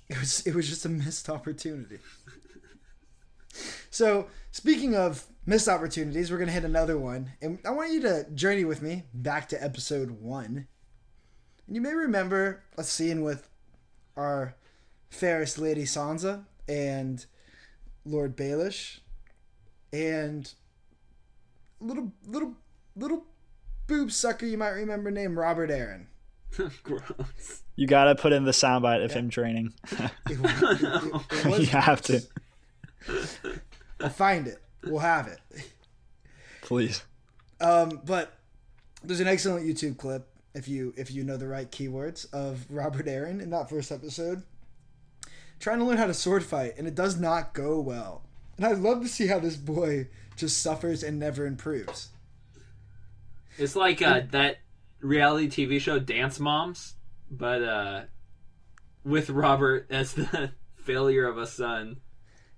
It was just a missed opportunity. So, speaking of missed opportunities, we're gonna hit another one, and I want you to journey with me back to episode 1. And you may remember a scene with our fairest lady Sansa and Lord Baelish, and little boob sucker you might remember named Robert Aaron. Gross. You gotta put in the soundbite of him draining. It was You have to. I'll find it. We'll have it. Please. But there's an excellent YouTube clip, if you know the right keywords, of Robert Aaron in that first episode trying to learn how to sword fight, and it does not go well. And I'd love to see how this boy just suffers and never improves. It's like that reality TV show Dance Moms, but with Robert as the failure of a son.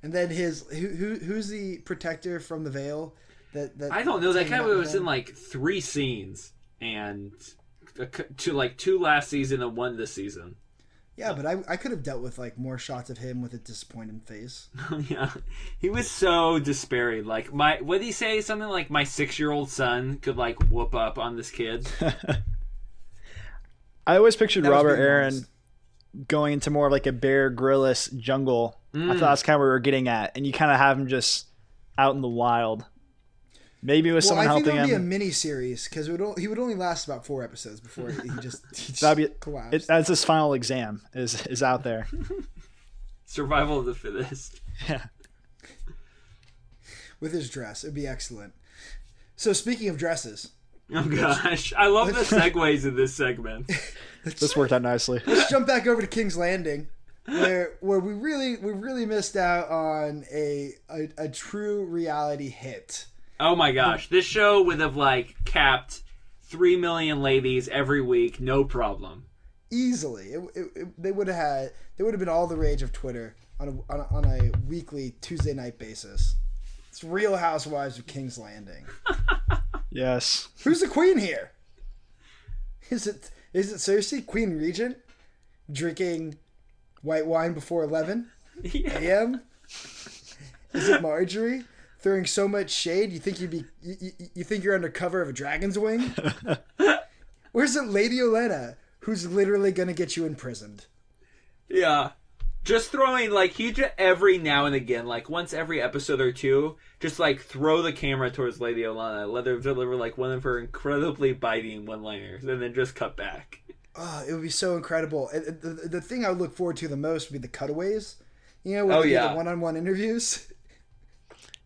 And then who's the protector from the Veil? That I don't know. That guy was in like 3 scenes and to like 2 last season and 1 this season. Yeah, but I could have dealt with like more shots of him with a disappointed face. Yeah, he was so despairing. Like what did he say? Something like my 6-year-old son could like whoop up on this kid. I always pictured Robert Aaron going into more of like a Bear Grylls jungle. I thought that's kind of where we were getting at, and you kind of have him just out in the wild. Maybe with someone helping him. I think it would be a mini series because he would only last about 4 episodes before he just collapsed. That's his final exam is out there. Survival of the fittest. Yeah. With his dress, it'd be excellent. So speaking of dresses. Oh gosh, I love the segues in this segment. This worked out nicely. Let's jump back over to King's Landing, where we really missed out on a true reality hit. Oh my gosh, this show would have like capped 3 million ladies every week, no problem. Easily, they would have been all the rage of Twitter on a weekly Tuesday night basis. It's Real Housewives of King's Landing. Yes. Who's the queen here? Is it seriously Queen Regent drinking white wine before 11 a.m.? Is it Marjorie throwing so much shade you think you think you're under cover of a dragon's wing? Or is it Lady Olenna who's literally gonna get you imprisoned? Yeah. Just throwing, like, he every now and again, like, once every episode or 2, just, like, throw the camera towards Lady Olenna, let her deliver, like, one of her incredibly biting one-liners, and then just cut back. it would be so incredible. The thing I would look forward to the most would be the cutaways. You know, when Oh, they do yeah. the one-on-one interviews.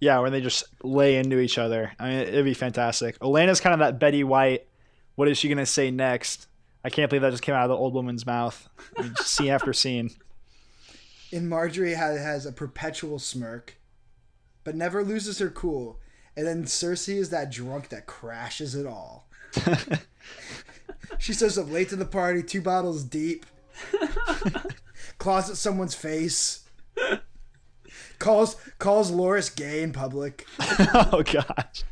Yeah, when they just lay into each other. I mean, it'd be fantastic. Elena's kind of that Betty White. What is she going to say next? I can't believe that just came out of the old woman's mouth. I mean, just scene after scene. And Marjorie has a perpetual smirk, but never loses her cool. And then Cersei is that drunk that crashes it all. She shows up late to the party, 2 bottles deep, claws at someone's face, calls Loris gay in public. Oh, gosh.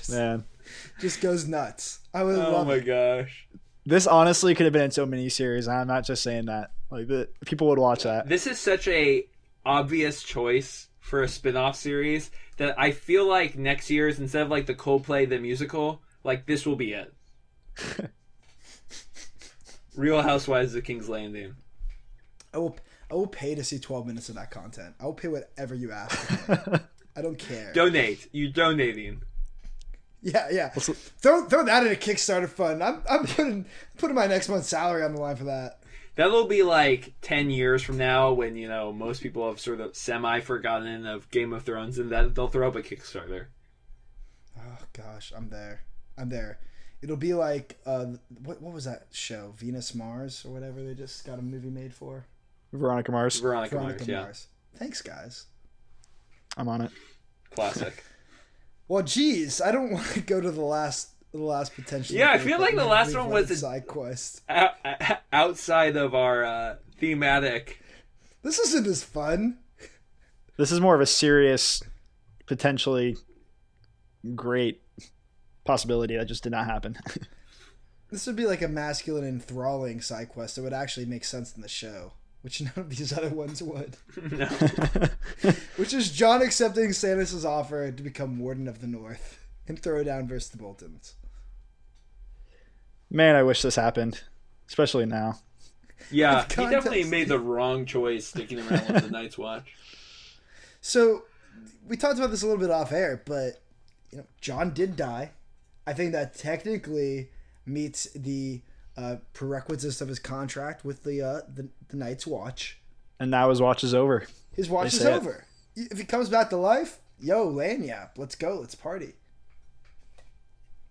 Man. Just goes nuts. I would love Oh my it. gosh. This honestly could have been its own miniseries. I'm not just saying that. Like, people would watch that. This is such a obvious choice for a spin-off series that I feel like next year's, instead of like the Coldplay the musical, like this will be it. Real Housewives of King's Landing. I will pay to see 12 minutes of that content. I will pay whatever you ask for. I don't care. Donate. You're donating. Yeah. Throw that in a Kickstarter fund. I'm putting my next month's salary on the line for that. That'll be like 10 years from now when, you know, most people have sort of semi-forgotten of Game of Thrones, and that they'll throw up a Kickstarter. Oh gosh, I'm there. It'll be like what was that show? Venus Mars or whatever they just got a movie made for. Veronica Mars. Veronica Mars. Thanks, guys. I'm on it. Classic. Well, geez, I don't want to go to the last potential. Yeah, I feel like the last one was a side quest. Outside of our thematic. This isn't as fun. This is more of a serious, potentially great possibility that just did not happen. This would be like a masculine enthralling side quest that would actually make sense in the show, which none of these other ones would. No. Which is Jon accepting Stannis' offer to become Warden of the North and throw down versus the Boltons. Man, I wish this happened, especially now. Yeah, With he definitely context. made the wrong choice sticking around with the Night's Watch. So, we talked about this a little bit off air, but Jon did die. I think that technically meets the prerequisites of his contract with the Night's Watch. And now his watch is over. His watch They is say it. over. If he comes back to life, yo, Lanyap, let's go, let's party.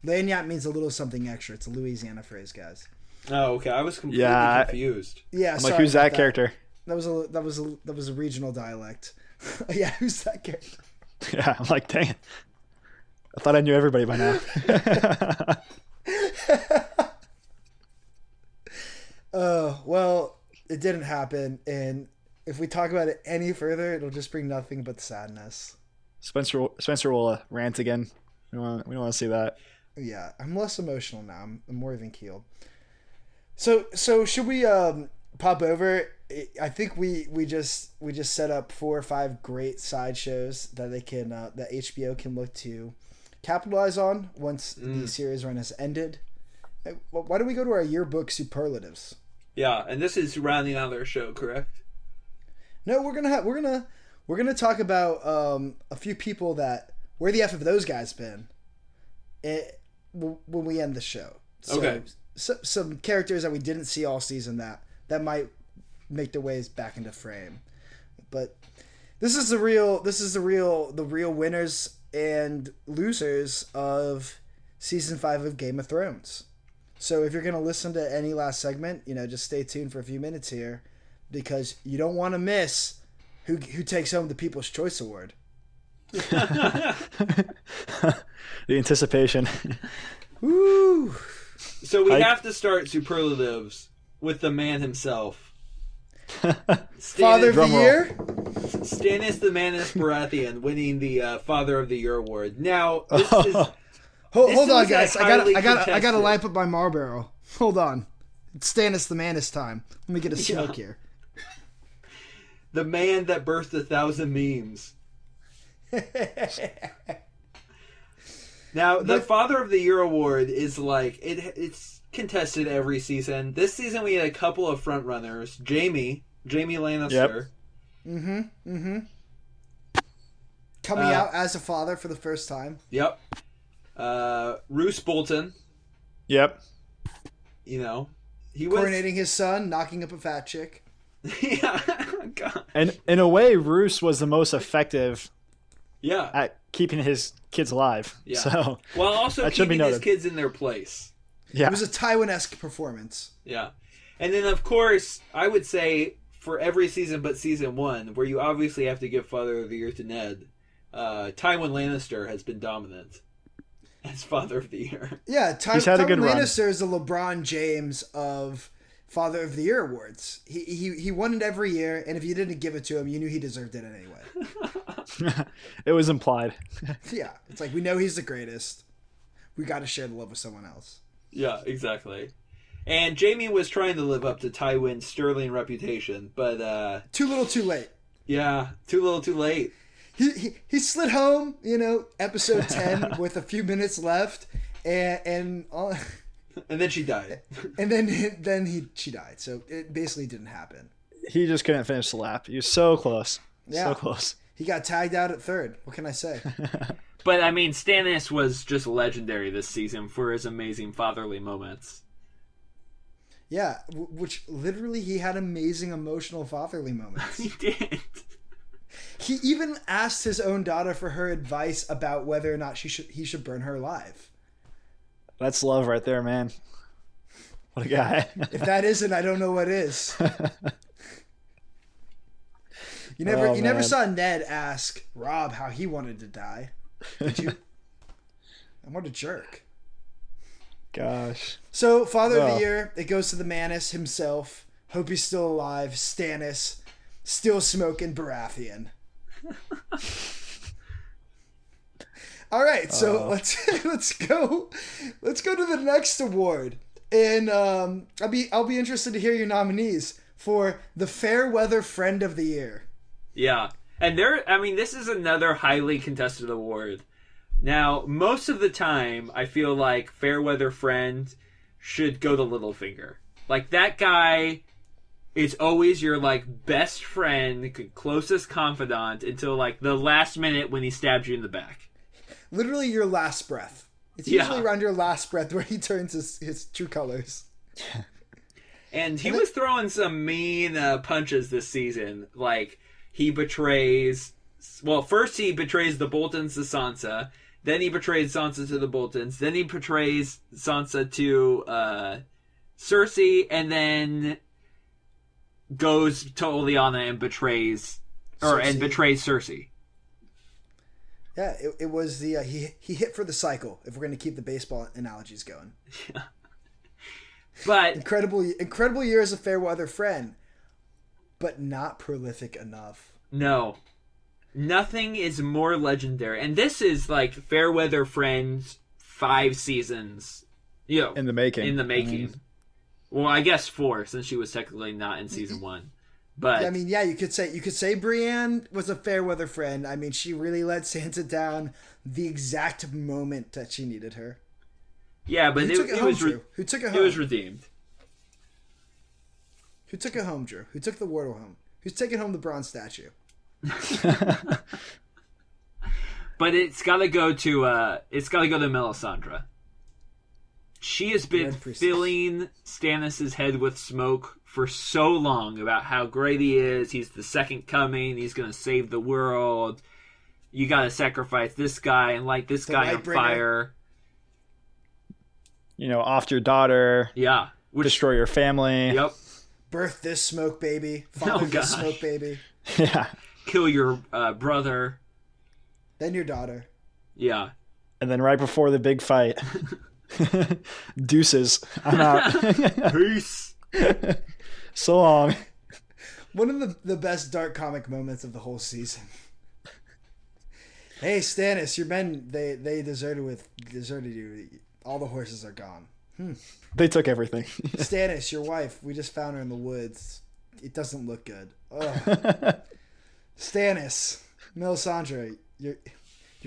Lanyap means a little something extra. It's a Louisiana phrase, guys. Oh, okay. I was completely Yeah, confused. Yeah, I'm sorry like, who's about that character? That was a regional dialect. Yeah, who's that character? Yeah, I'm like, dang it. I thought I knew everybody by now. Well, it didn't happen, and if we talk about it any further, it'll just bring nothing but sadness. Spencer will rant again. We don't want to see that. Yeah, I'm less emotional now. I'm more even keeled. So should we pop over? I think we just set up 4 or 5 great side shows that they can that HBO can look to capitalize on once the series run has ended. Why don't we go to our yearbook superlatives? Yeah, and this is rounding out our show, correct? No, we're gonna talk about a few people that where the F have those guys been when we end the show. So, Okay. Some characters that we didn't see all season that might make their ways back into frame. But this is the real winners and losers of season 5 of Game of Thrones. So if you're gonna listen to any last segment, just stay tuned for a few minutes here, because you don't want to miss who takes home the People's Choice Award. The anticipation. Woo! So we have to start superlatives with the man himself. Father of the Drum roll. Year? Stannis the Manus Baratheon winning the Father of the Year award. Now, this is... Hold on, was a guys. highly I gotta contested. line up my Marlboro. Hold on. It's Stannis the Manus time. Let me get a smoke here. the man that birthed 1,000 memes. Now, the Father of the Year award is like it's contested every season. This season we had a couple of front runners. Jamie Lannister. Yep. Coming out as a father for the first time. Yep. Roose Bolton. Yep. You know, he was coronating his son, knocking up a fat chick. yeah. God. And in a way, Roos was the most effective Yeah. at keeping his kids alive. Yeah. So While also that should be keeping his noted. kids in their place. yeah, It was a Tywin-esque performance. Yeah. And then, of course, I would say for every season but season 1, where you obviously have to give Father of the Year to Ned, Tywin Lannister has been dominant as Father of the Year. Yeah, He's had a Tywin good run. Lannister is the LeBron James of Father of the Year awards. He won it every year, and if you didn't give it to him, you knew he deserved it anyway. it was implied. Yeah, it's like we know he's the greatest. We got to share the love with someone else. Yeah, exactly. And Jaime was trying to live up to Tywin's sterling reputation, but Too little, too late. yeah, too little, too late. He slid home, episode 10 with a few minutes left, and And then she died. she died. So it basically didn't happen. He just couldn't finish the lap. He was so close. Yeah. So close. He got tagged out at third. What can I say? But I mean, Stannis was just legendary this season for his amazing fatherly moments. Yeah, which literally he had amazing emotional fatherly moments. He did. He even asked his own daughter for her advice about whether or not he should burn her alive. That's love right there, man. What a guy. If that isn't, I don't know what is. You never man. saw Ned ask Rob how he wanted to die, did you? And what a jerk. Gosh. So, Father of Well. the Year, it goes to the Manus himself. Hope he's still alive. Stannis, still smoking Baratheon. All right, so let's go to the next award, and I'll be interested to hear your nominees for the Fairweather Friend of the Year. Yeah. And this is another highly contested award. Now, most of the time, I feel like Fairweather Friend should go to Littlefinger. Like, that guy is always your, best friend, closest confidant until, the last minute when he stabs you in the back. Literally your last breath. It's Yeah. usually around your last breath where he turns his true colors. And he was throwing some mean punches this season. Like, he betrays... Well, first he betrays the Boltons to Sansa. Then he betrays Sansa to the Boltons. Then he betrays Sansa to Cersei. And then goes to Olenna and betrays... Cersei. betrays Cersei. Yeah, it was the he hit for the cycle. If we're going to keep the baseball analogies going, But... incredible years of Fairweather Friend, but not prolific enough. No. Nothing is more legendary. And this is Fairweather Friends 5 seasons. In the making. In the making. Well, I guess 4, since she was technically not in season 1. But I mean, yeah, you could say Brienne was a Fairweather Friend. I mean, she really let Sansa down the exact moment that she needed her. yeah, but Who took it home, Drew? Who took it home? It was redeemed. Who took it home, Drew? Who took the Wardle home? Who's taking home the bronze statue? But it's got to go to Melisandre. She has been Red Priestess. filling Stannis' head with smoke for so long about how great he is. He's the second coming. He's going to save the world. You got to sacrifice this guy and light this guy on Lightbringer. fire. Off your daughter, Yeah. destroy your family. Yep. Birth this smoke baby. Father this gosh. smoke baby. Yeah. Kill your brother. Then your daughter. Yeah. And then right before the big fight, deuces. I'm out. Peace. So long. One of the best dark comic moments of the whole season. Hey Stannis, your men they deserted you. All the horses are gone. They took everything. Stannis, your wife, we just found her in the woods. It doesn't look good. Ugh. Stannis, Melisandre, your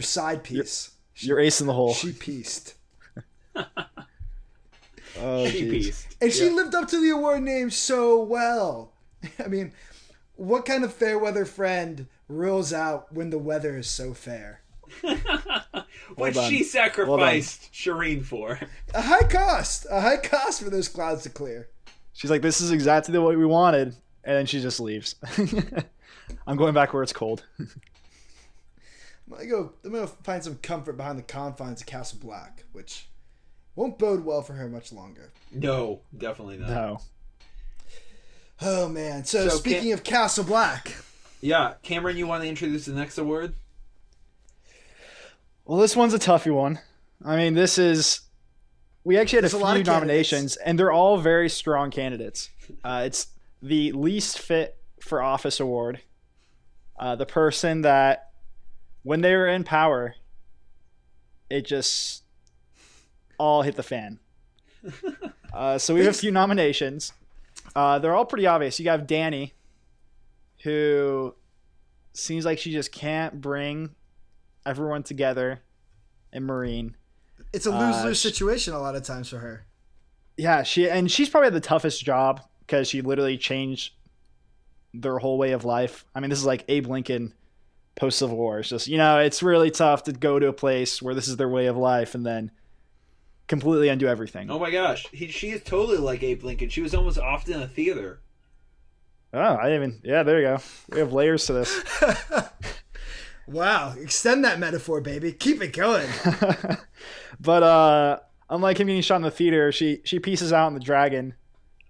side piece. You're ace in the hole. She pieced. Oh, She jeez. pieced. And she lived up to the award name so well. I mean, what kind of Fairweather Friend rules out when the weather is so fair? What done. she sacrificed Shireen for. A high cost for those clouds to clear. She's like, this is exactly the way we wanted. And then she just leaves. I'm going back where it's cold. I'm gonna find some comfort behind the confines of Castle Black, which won't bode well for her much longer. No, definitely not. No. Oh man! So speaking of Castle Black, yeah, Cameron, you want to introduce the next award? Well, this one's a toughie one. I mean, we actually had a few nominations, and they're all very strong candidates. It's the least fit for office award. The person that, when they were in power, it just all hit the fan. So we have a few nominations. They're all pretty obvious. You have Dany, who seems like she just can't bring everyone together in Marine. It's a lose-lose situation a lot of times for her. Yeah, she's probably the toughest job because she literally changed their whole way of life. I mean, this is like Abe Lincoln post-Civil War. It's just, it's really tough to go to a place where this is their way of life and then completely undo everything. Oh my gosh, she is totally like Abe Lincoln. She was almost often in a theater. Oh, yeah, there you go. We have layers to this. Wow, extend that metaphor, baby. Keep it going. But unlike him getting shot in the theater, she pieces out in the dragon,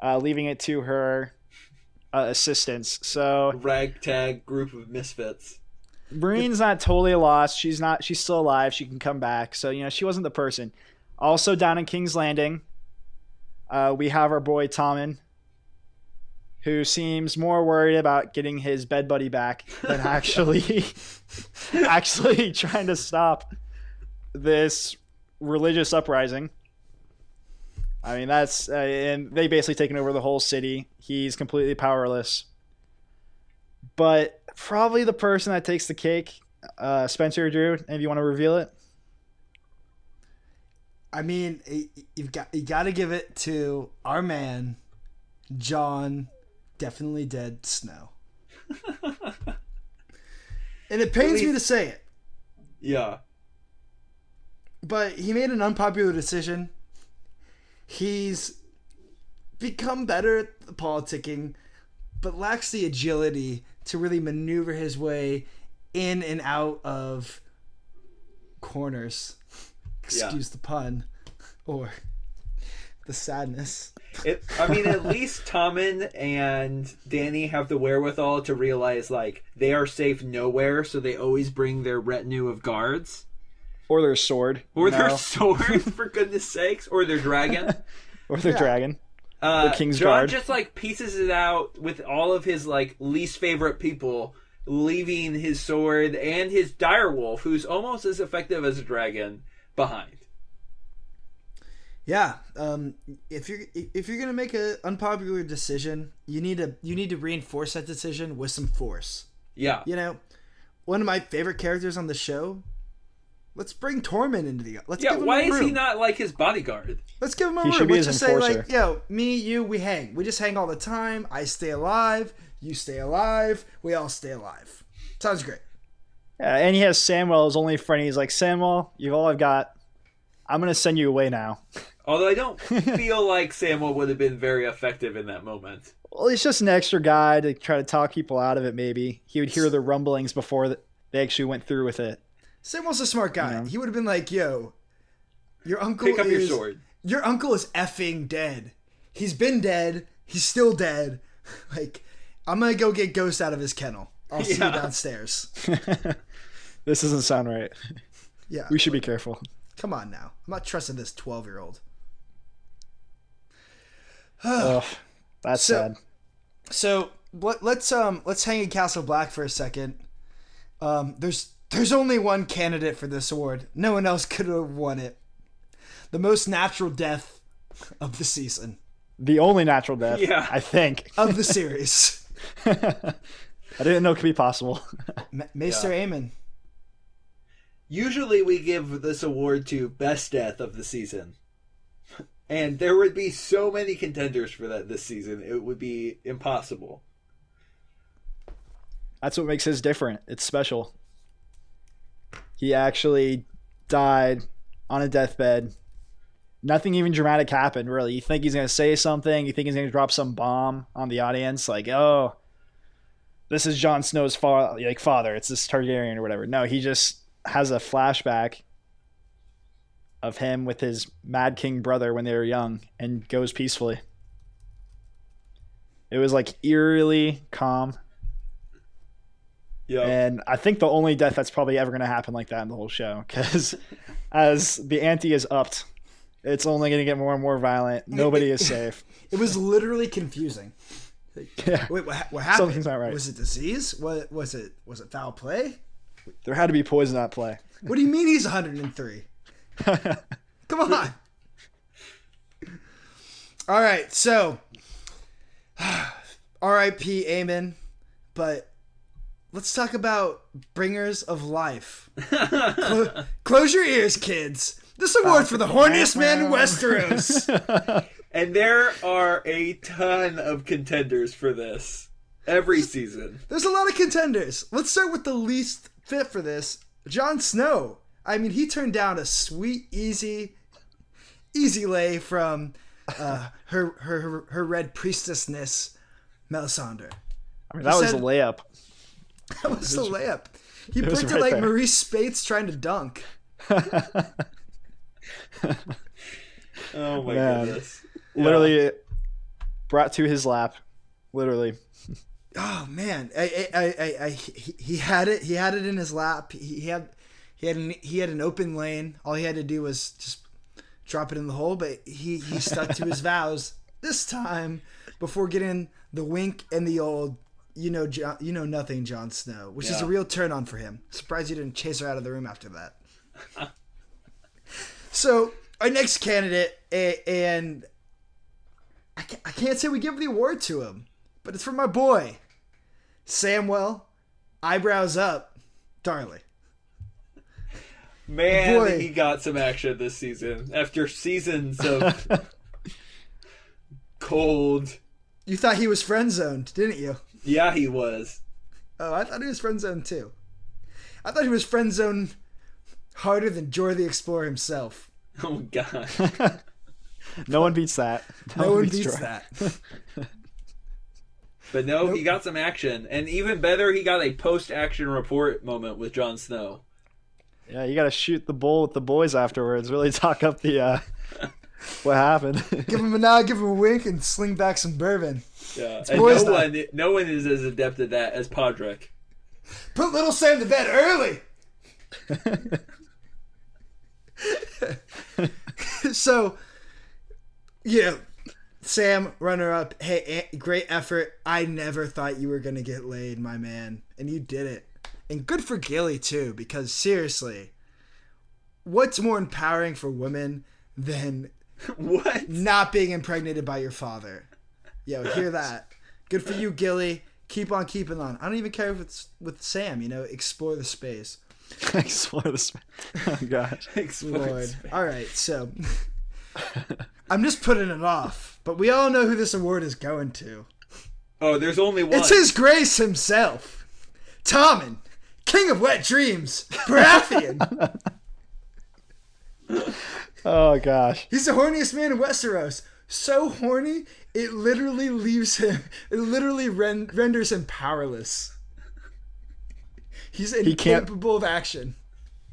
leaving it to her assistants. So ragtag group of misfits. Marine's not totally lost. She's still alive. She can come back. So, she wasn't the person. Also down in King's Landing, we have our boy Tommen, who seems more worried about getting his bed buddy back than actually trying to stop this religious uprising. I mean, that's and they basically taken over the whole city. He's completely powerless. But probably the person that takes the cake, Spencer or Drew, if you want to reveal it. I mean, you got to give it to our man, Jon, definitely dead Snow. And it pains me to say it. Yeah. But he made an unpopular decision. He's become better at the politicking, but lacks the agility to really maneuver his way in and out of corners. Excuse the pun. Or the sadness. At least Tommen and Dany have the wherewithal to realize, they are safe nowhere, so they always bring their retinue of guards. Or their sword. Or their sword, for goodness sakes. Or their dragon. Or their dragon. The King's Jon Guard. just, pieces it out with all of his, least favorite people, leaving his sword and his direwolf, who's almost as effective as a dragon, behind. Yeah, if you're gonna make an unpopular decision, you need to reinforce that decision with some force. Yeah, one of my favorite characters on the show. Let's bring Tormund into the. Let's yeah. Give him Why a is room. he not his bodyguard? Let's give him a He room. should be Let's his just say enforcer. me, you, we hang. We just hang all the time. I stay alive. You stay alive. We all stay alive. Sounds great. Yeah, and he has Samwell as only friend. He's like, Samwell, you've all I've got. I'm gonna send you away now. Although I don't feel like Samwell would have been very effective in that moment. Well, he's just an extra guy to try to talk people out of it. Maybe he would hear the rumblings before they actually went through with it. Samwell's a smart guy. Yeah. He would have been like, "Yo, your uncle Pick up your sword. Your uncle is effing dead. He's been dead. He's still dead. I'm gonna go get Ghost out of his kennel. I'll see you downstairs." This doesn't sound right. Yeah, we should be careful. Come on now. I'm not trusting this 12-year-old. Oh, that's sad. So let's hang in Castle Black for a second. There's only one candidate for this award. No one else could have won it. The most natural death of the season. The only natural death, I think, of the series. I didn't know it could be possible. Maester Aemon. Usually we give this award to best death of the season. And there would be so many contenders for that this season. It would be impossible. That's what makes his different. It's special. He actually died on a deathbed nothing even dramatic happened, really. You think he's going to say something. You think he's going to drop some bomb on the audience. Like, oh, this is Jon Snow's father. It's this Targaryen or whatever. No, he just has a flashback of him with his Mad King brother when they were young and goes peacefully. It was like eerily calm. Yeah. And I think the only death that's probably ever going to happen like that in the whole show, because as the ante is upped, it's only going to get more and more violent. Nobody is safe. It was literally confusing. Yeah. Wait, what happened? Something's not right. Was it disease? What was it? Was it foul play? There had to be poison at play. What do you mean he's 103? Come on. All right, so R.I.P. Aemon, but let's talk about bringers of life. Close your ears, kids. This award's for the horniest man in Westeros. And there are a ton of contenders for this every season. There's a lot of contenders. Let's start with the least fit for this. Jon Snow. I mean, he turned down a sweet, easy lay from her red priestessness, Melisandre. I mean, that was a layup. That was a layup. He was picked right it like there. Maurice Spates trying to dunk. Oh my Man. goodness. Literally brought to his lap. Literally. Oh man, he had it. He had it in his lap. He had an open lane. All he had to do was just drop it in the hole. But he stuck to his vows this time before getting the wink and the old you know nothing, Jon Snow, which is a real turn on for him. Surprised you didn't chase her out of the room after that. So our next candidate, and I can't say we give the award to him, but it's for my boy, Samwell, eyebrows up, Darley. Man, Boy. he got some action this season. After seasons of cold. You thought he was friend zoned, didn't you? Yeah, he was. Oh, I thought he was friend zoned too. I thought he was friend zoned harder than Jorah the Explorer himself. Oh, God. No one beats that. No one beats Jorah. that. But no, he got some action. And even better, he got a post-action report moment with Jon Snow. Yeah, you got to shoot the bull with the boys afterwards. Really talk up the what happened. Give him a nod, give him a wink, and sling back some bourbon. Yeah, and boys' no one is as adept at that as Podrick. Put little Sam to bed early. So, yeah, Sam, runner up. Hey, great effort. I never thought you were gonna get laid, my man, and you did it. And good for Gilly too, because seriously, what's more empowering for women than What? not being impregnated by your father? Yo, hear that? Good for you, Gilly. Keep on keeping on. I don't even care if it's with Sam. Explore the space. Explore the space. Oh gosh. Lord. All right, so I'm just putting it off, but we all know who this award is going to. Oh, there's only one. It's His Grace himself, Tommen, King of Wet Dreams, Baratheon. Oh gosh. He's the horniest man in Westeros. So horny, it literally leaves him. It literally renders him powerless. He's incapable of action.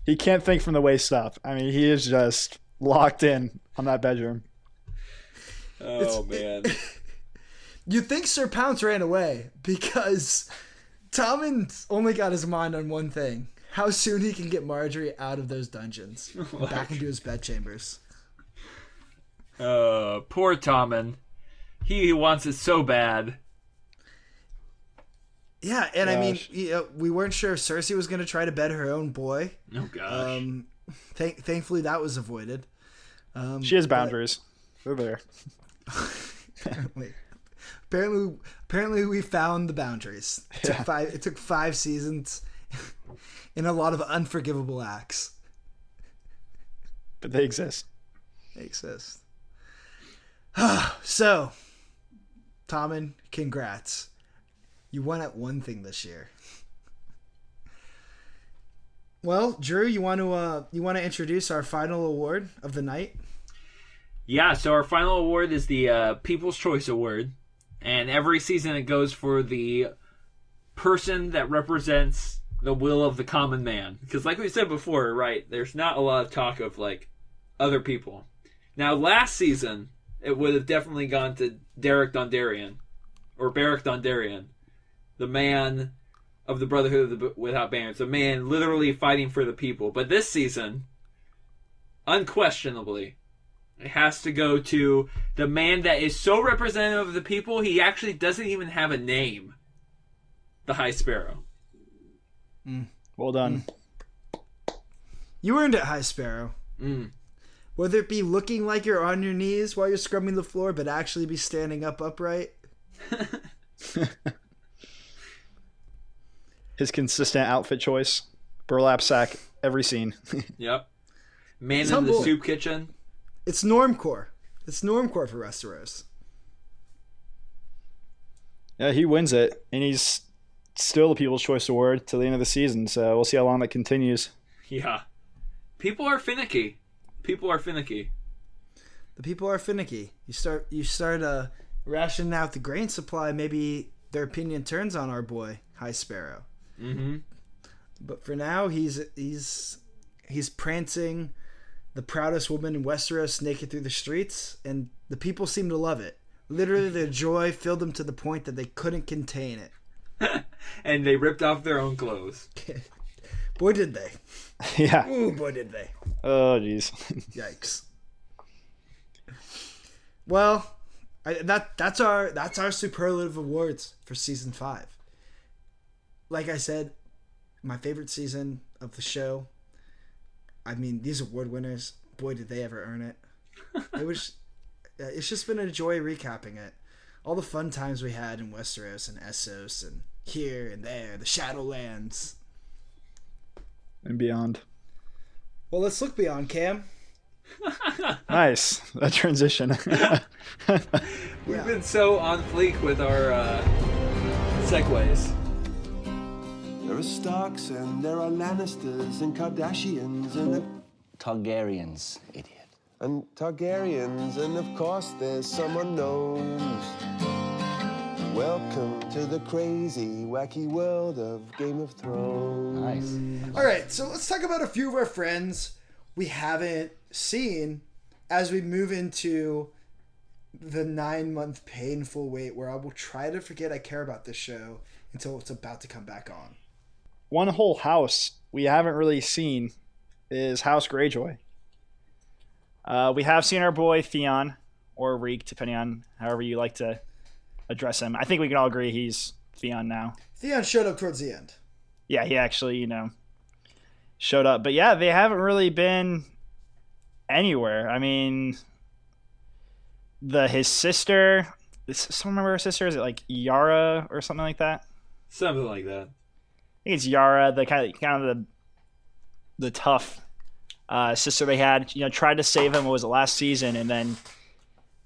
He can't think from the waist up. I mean, he is just locked in on that bedroom. Oh, man. You'd think Sir Pounce ran away because Tommen's only got his mind on one thing: how soon he can get Marjorie out of those dungeons, and back into his bedchambers. Poor Tommen. He wants it so bad. Yeah, and Gosh. I mean, we weren't sure if Cersei was going to try to bed her own boy. Oh gosh. Thankfully, that was avoided. She has boundaries. They're there. Apparently, we found the boundaries. It took 5 seasons and a lot of unforgivable acts. But they exist. They exist. So, Tommen, congrats. You won at one thing this year. Well, Drew, you want to introduce our final award of the night? Yeah, so our final award is the People's Choice Award. And every season it goes for the person that represents the will of the common man. Because like we said before, right, there's not a lot of talk of, like, other people. Now, last season, it would have definitely gone to Derek Dondarrion. Or Beric Dondarrion. The man of the Brotherhood Without Banners. The man literally fighting for the people. But this season, unquestionably, it has to go to the man that is so representative of the people, he actually doesn't even have a name. The High Sparrow. Well done. You earned it, High Sparrow. Whether it be looking like you're on your knees while you're scrubbing the floor, but actually be standing up upright. His consistent outfit choice. Burlap sack, every scene. Yep. Man It's in the humble. soup kitchen. It's normcore. It's normcore for Westeros. Yeah, he wins it, and he's still the People's Choice Award till the end of the season, so we'll see how long that continues. Yeah. People are finicky. People are finicky. The people are finicky. You start rationing out the grain supply, maybe their opinion turns on our boy High Sparrow. Mm-hmm. But for now, he's prancing the proudest woman in Westeros naked through the streets, and the people seem to love it. Literally, their joy filled them to the point that they couldn't contain it. And they ripped off their own clothes. Boy, did they. Yeah. Ooh, boy, did they. Oh, jeez. Yikes. Well, that's our superlative awards for season 5. Like I said, my favorite season of the show. I mean, these award winners, boy, did they ever earn it. It's just been a joy recapping it. All the fun times we had in Westeros and Essos and here and there, the Shadowlands. And beyond. Well, let's look beyond, Cam. Nice. That transition. We've been so on fleek with our segues. There are Starks and there are Lannisters and Kardashians and Targaryens, idiot. Targaryens, and of course there's some unknowns. Welcome to the crazy, wacky world of Game of Thrones. Nice. All right, so let's talk about a few of our friends we haven't seen as we move into the 9-month painful wait where I will try to forget I care about this show until it's about to come back on. One whole house we haven't really seen is House Greyjoy. We have seen our boy Theon, or Reek, depending on however you like to address him. I think we can all agree he's Theon now. Theon showed up towards the end. Yeah, he actually, showed up. But yeah, they haven't really been anywhere. I mean, his sister, someone remember her sister? Is it like Yara or something like that? Something like that. I think it's Yara, the kind of the tough sister they had. Tried to save him. What was it, last season, and then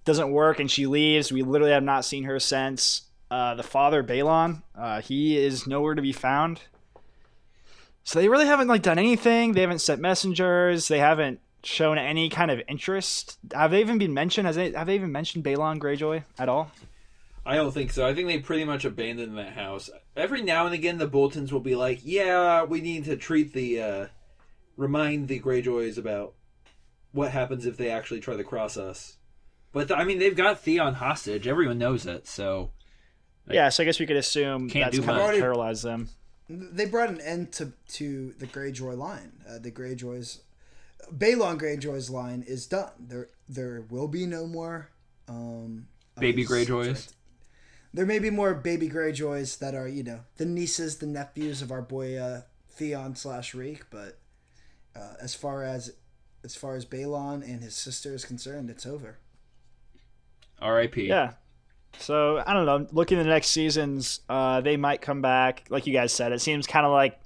doesn't work, and she leaves. We literally have not seen her since. The father, Balon, he is nowhere to be found. So they really haven't done anything. They haven't sent messengers. They haven't shown any kind of interest. Have they even been mentioned? Have they even mentioned Balon Greyjoy at all? I don't think so. I think they pretty much abandoned that house. Every now and again, the bulletins will be like, yeah, we need to remind the Greyjoys about what happens if they actually try to cross us. But, they've got Theon hostage. Everyone knows it, so... Yeah, so I guess we could assume Can't that's do kind of much. paralyzed them. They brought an end to the Greyjoy line. The Greyjoys... Balon Greyjoy's line is done. There will be no more... Baby Greyjoys. There may be more baby Greyjoys that are, the nieces, the nephews of our boy Theon / Reek, but as far as Balon and his sister is concerned, it's over. R.I.P. Yeah. So, I don't know. Looking at the next seasons, they might come back. Like you guys said, it seems kind of like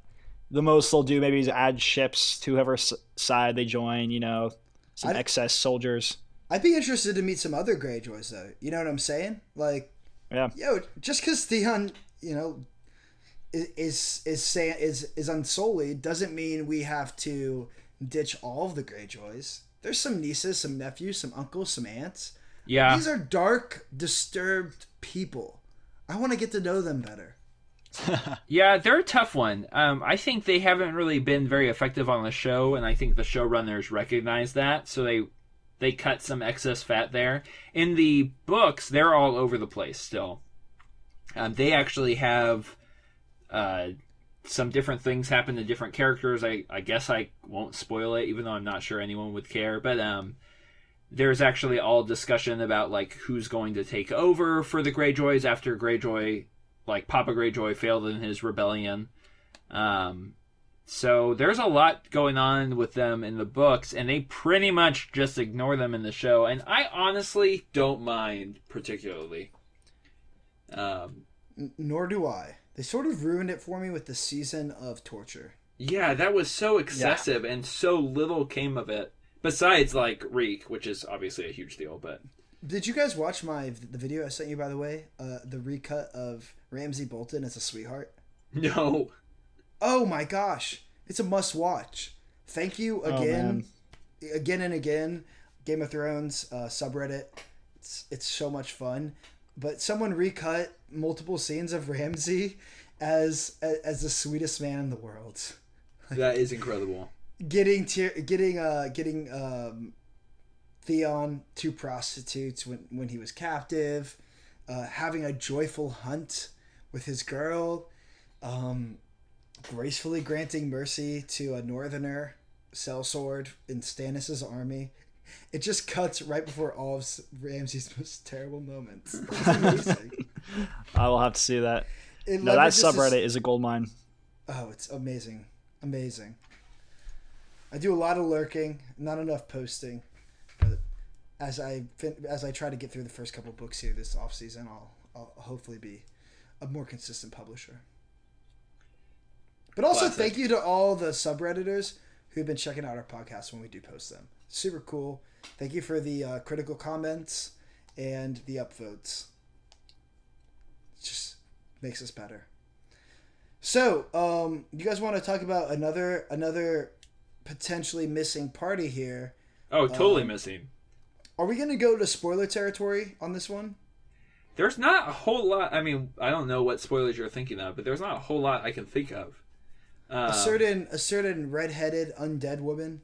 the most they'll do maybe is add ships to whoever side they join, some excess soldiers. I'd be interested to meet some other Greyjoys, though. You know what I'm saying? Yeah. Just because Theon, is unsullied doesn't mean we have to ditch all of the Greyjoys. There's some nieces, some nephews, some uncles, some aunts. Yeah. These are dark, disturbed people. I want to get to know them better. Yeah, they're a tough one. I think they haven't really been very effective on the show, and I think the showrunners recognize that, so they cut some excess fat there. In the books, they're all over the place still. They actually have some different things happen to different characters. I guess I won't spoil it, even though I'm not sure anyone would care. But there's actually all discussion about like who's going to take over for the Greyjoys after Greyjoy, like Papa Greyjoy, failed in his rebellion. So there's a lot going on with them in the books, and they pretty much just ignore them in the show. And I honestly don't mind particularly. Nor do I. They sort of ruined it for me with the season of torture. Yeah, that was so excessive, and so little came of it. Besides, like, Reek, which is obviously a huge deal, but... Did you guys watch the video I sent you, by the way? The recut of Ramsay Bolton as a sweetheart? No. Oh my gosh. It's a must-watch. Thank you again. Again and again. Game of Thrones subreddit. It's so much fun. But someone recut multiple scenes of Ramsay as the sweetest man in the world. That is incredible. Getting Theon 2 prostitutes when he was captive, having a joyful hunt with his girl, gracefully granting mercy to a northerner sellsword in Stannis' army. It just cuts right before all of Ramsay's most terrible moments. It's amazing. I will have to see that. That subreddit is a goldmine. Oh, it's amazing. Amazing. I do a lot of lurking, not enough posting. But as I try to get through the first couple of books here this off season, I'll hopefully be a more consistent publisher. But also Classic. Thank you to all the subredditors who've been checking out our podcasts when we do post them. Super cool. Thank you for the critical comments and the upvotes. It just makes us better. So, you guys want to talk about another potentially missing party here? Oh, totally missing. Are we going to go to spoiler territory on this one? There's not a whole lot. I mean, I don't know what spoilers you're thinking of, but there's not a whole lot I can think of. A certain redheaded undead woman.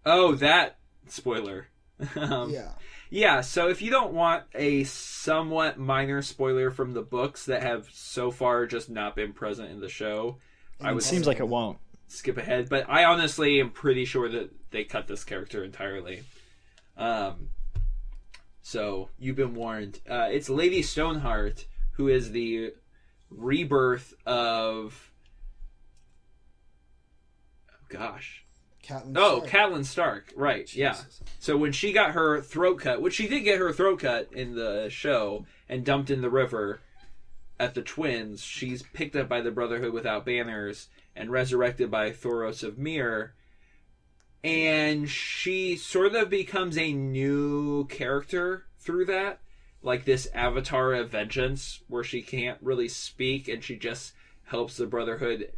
Oh, that spoiler. Yeah. Yeah, so if you don't want a somewhat minor spoiler from the books that have so far just not been present in the show, It seems like it won't. Skip ahead. But I honestly am pretty sure that they cut this character entirely. So you've been warned. It's Lady Stoneheart, who is the rebirth of... Oh, gosh. Catelyn Stark, right, Jesus. Yeah. So when she got her throat cut, which she did get her throat cut in the show and dumped in the river at the Twins, she's picked up by the Brotherhood Without Banners and resurrected by Thoros of Myr, and she sort of becomes a new character through that, like this avatar of vengeance where she can't really speak and she just helps the Brotherhood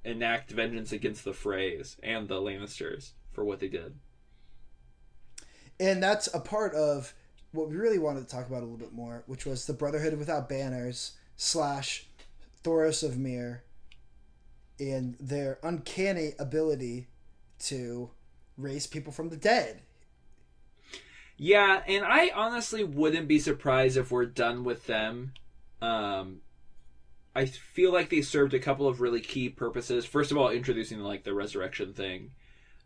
enact vengeance against the Freys and the Lannisters for what they did. And that's a part of what we really wanted to talk about a little bit more, which was the Brotherhood Without Banners / Thoros of Myr and their uncanny ability to raise people from the dead. Yeah, and I honestly wouldn't be surprised if we're done with them. I feel like they served a couple of really key purposes. First of all, introducing like the resurrection thing,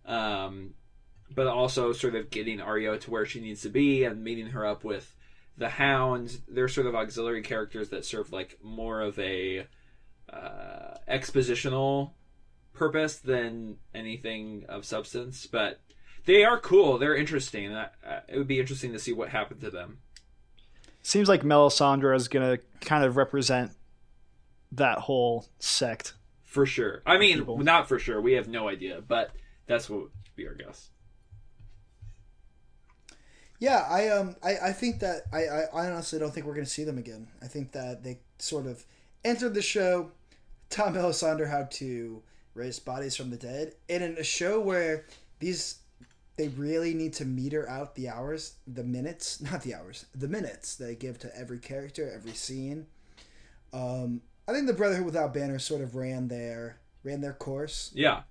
but also sort of getting Arya to where she needs to be and meeting her up with the Hound. They're sort of auxiliary characters that serve like more of a expositional purpose than anything of substance. But they are cool. They're interesting. It would be interesting to see what happened to them. Seems like Melisandre is going to kind of represent that whole sect. For sure. I mean, people. Not for sure. We have no idea, but that's what would be our guess. Yeah, I think that I honestly don't think we're going to see them again. I think that they sort of entered the show, taught Melisandre how to raise bodies from the dead, and in a show where these they really need to meter out the hours, the minutes, not the hours, the minutes they give to every character, every scene. I think the Brotherhood Without Banner sort of ran their course. Yeah.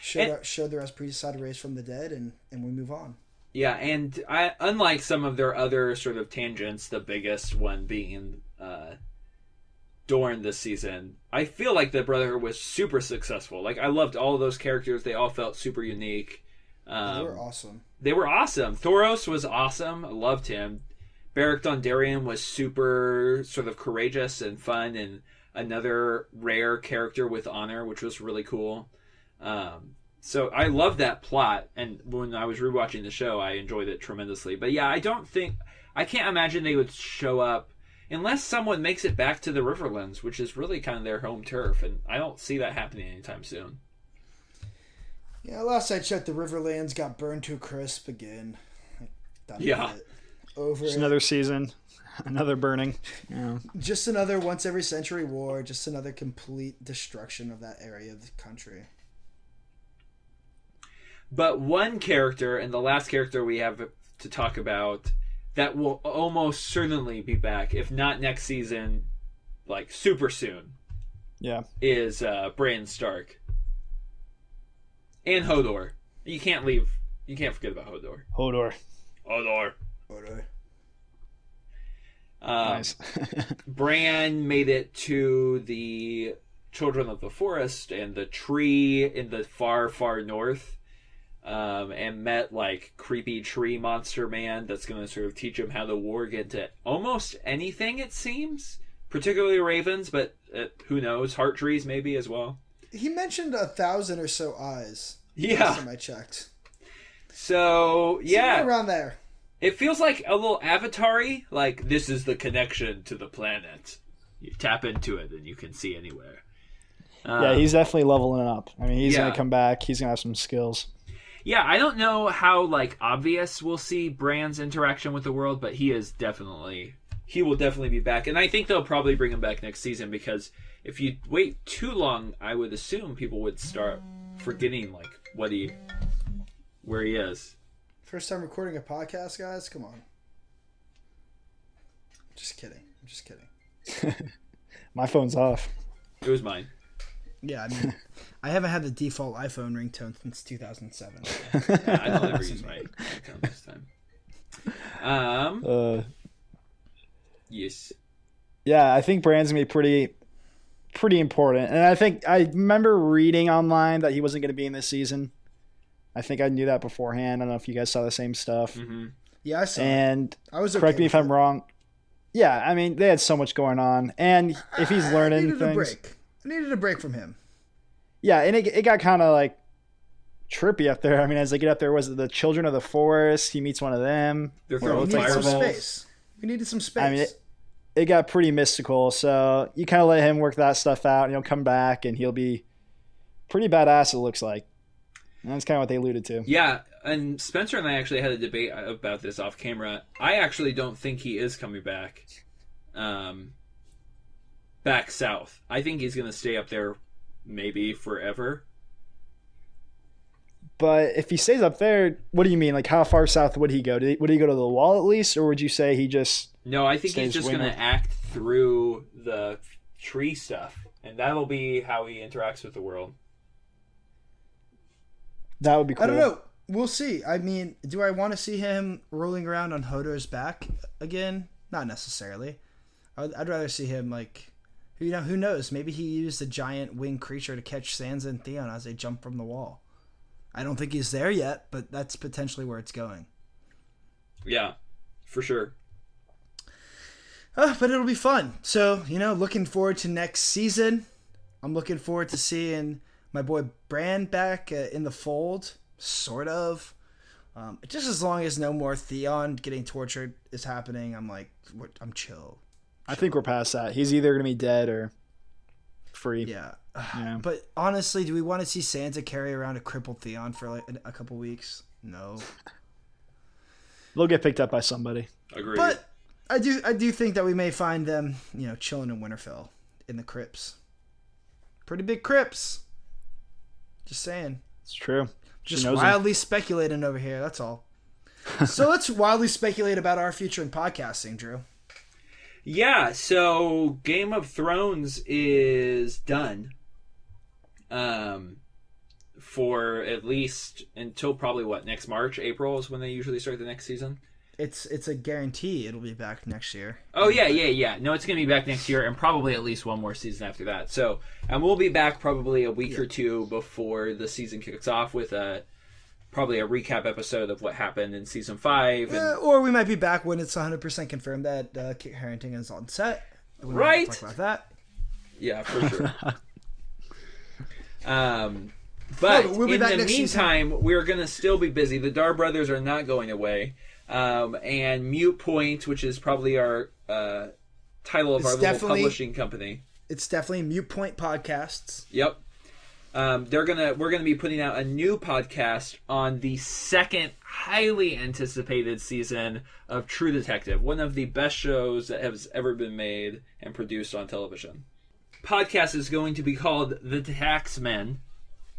Showed the Esprit de Sade raised from the dead, and we move on. Yeah, and unlike some of their other sort of tangents, the biggest one being Dorne this season, I feel like the Brotherhood was super successful. Like, I loved all of those characters. They all felt super unique. They were awesome. They were awesome. Thoros was awesome. I loved him. Beric Dondarrion was super sort of courageous and fun, and another rare character with honor, which was really cool. So I love that plot, and when I was rewatching the show, I enjoyed it tremendously. But yeah, I can't imagine they would show up unless someone makes it back to the Riverlands, which is really kind of their home turf, and I don't see that happening anytime soon. Yeah, last I checked, the Riverlands got burned to a crisp again. Yeah. Over Just another season, another burning. Yeah. Just another once every century war, just another complete destruction of that area of the country. But one character, and the last character we have to talk about, that will almost certainly be back, if not next season, like super soon, is Bran Stark. And Hodor. You can't forget about Hodor. Hodor. Nice. Bran made it to the Children of the Forest and the tree in the far, far north. And met like creepy tree monster man that's going to sort of teach him how to warg into almost anything, it seems, particularly ravens, but who knows, heart trees maybe as well. He mentioned 1,000 or so eyes. Yeah, last time I checked. So yeah, somewhere around there. It feels like a little Avatar-y, like this is the connection to the planet. You tap into it and you can see anywhere. Yeah, he's definitely leveling up. I mean, he's going to come back. He's going to have some skills. Yeah, I don't know how like obvious we'll see Bran's interaction with the world, but he will definitely be back, and I think they'll probably bring him back next season because if you wait too long, I would assume people would start forgetting like where he is. First time recording a podcast, guys. Come on. Just kidding. I'm just kidding. My phone's off. It was mine. Yeah, I mean, I haven't had the default iPhone ringtone since 2007. Yeah, I don't ever use my ringtone this time. Yes. Yeah, I think Bran's gonna be pretty important, and I remember reading online that he wasn't gonna be in this season. I think I knew that beforehand. I don't know if you guys saw the same stuff. Mm-hmm. Yeah, I saw. And I was correct me if I'm wrong. Yeah, I mean they had so much going on, and if he's learning things. I needed a break from him. Yeah, and it got kind of like trippy up there. I mean, as they get up there, was it the Children of the Forest? He meets one of them. They're We throwing needed some fireballs. space. We needed some space. I mean, it got pretty mystical. So you kind of let him work that stuff out, and he'll come back, and he'll be pretty badass, it looks like. And that's kind of what they alluded to. Yeah, and Spencer and I actually had a debate about this off camera. I actually don't think he is coming back. Back south. I think he's going to stay up there maybe forever. But if he stays up there, what do you mean? Like, how far south would he go? Would he go to the wall at least, or would you say he just... No, I think he's stays just going windward? to act through the tree stuff, and that'll be how he interacts with the world. That would be cool. I don't know. We'll see. I mean, do I want to see him rolling around on Hodor's back again? Not necessarily. I'd rather see him like... who knows? Maybe he used a giant winged creature to catch Sansa and Theon as they jump from the wall. I don't think he's there yet, but that's potentially where it's going. Yeah, for sure. But it'll be fun. So, looking forward to next season. I'm looking forward to seeing my boy Bran back in the fold, sort of. Just as long as no more Theon getting tortured is happening, I'm chill. I think we're past that. He's either going to be dead or free. Yeah. Yeah. But honestly, do we want to see Sansa carry around a crippled Theon for like a couple weeks? No. They'll get picked up by somebody. Agreed. But I do think that we may find them, chilling in Winterfell in the crypts. Pretty big crypts. Just saying. It's true. She Just knows him. wildly speculating over here. That's all. So let's wildly speculate about our future in podcasting, Drew. Yeah, so Game of Thrones is done. For at least until probably next March, April is when they usually start the next season. It's a guarantee it'll be back next year. Oh yeah. No, it's gonna be back next year and probably at least one more season after that. So, and we'll be back probably a week or two before the season kicks off with probably a recap episode of what happened in season 5. Or we might be back when it's 100% confirmed that Kit Harington is on set. We might Right. talk about that. Yeah, for sure. But we'll be in back the next meantime, we're going to still be busy. The Darr Brothers are not going away. And Mute Point, which is probably our title of our little publishing company. It's definitely Mute Point Podcasts. Yep. We're gonna be putting out a new podcast on the second highly anticipated season of True Detective, one of the best shows that has ever been made and produced on television. Podcast is going to be called The Taxmen,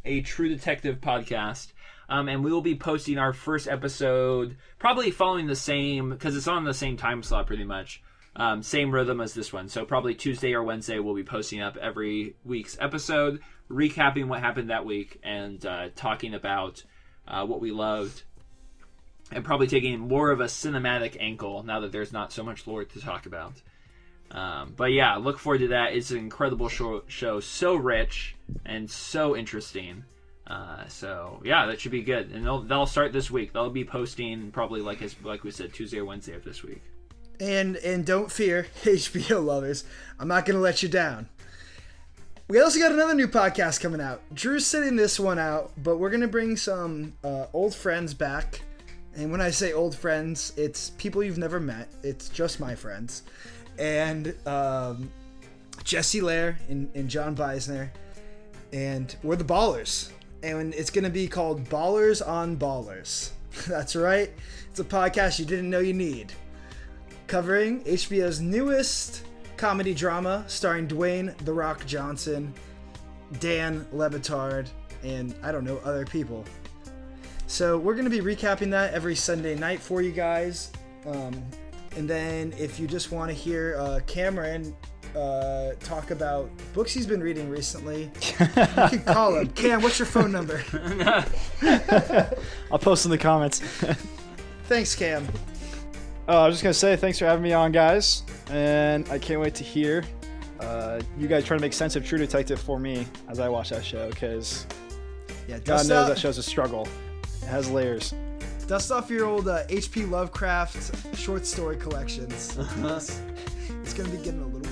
a True Detective podcast. And we will be posting our first episode probably following the same, because it's on the same time slot pretty much. Same rhythm as this one. So probably Tuesday or Wednesday we'll be posting up every week's episode, recapping what happened that week and talking about what we loved. And probably taking more of a cinematic angle now that there's not so much lore to talk about. But yeah, look forward to that. It's an incredible show, so rich and so interesting. So yeah, that should be good. And they'll start this week. They'll be posting probably like we said, Tuesday or Wednesday of this week. And don't fear, HBO lovers, I'm not going to let you down. We also got another new podcast coming out. Drew's sitting this one out, but we're going to bring some old friends back. And when I say old friends, it's people you've never met. It's just my friends. And Jesse Lair and John Beisner. And we're the Ballers. And it's going to be called Ballers on Ballers. That's right. It's a podcast you didn't know you need. Covering HBO's newest comedy drama starring Dwayne "The Rock" Johnson, Dan Le Batard, and I don't know, other people. So we're going to be recapping that every Sunday night for you guys. And then if you just want to hear Cameron talk about books he's been reading recently, you can call him. Cam, what's your phone number? I'll post in the comments. Thanks, Cam. I was just going to say thanks for having me on, guys. And I can't wait to hear you guys trying to make sense of True Detective for me as I watch that show, because God knows that show's a struggle. It has layers. Dust off your old H.P. Lovecraft short story collections. It's going to be getting a little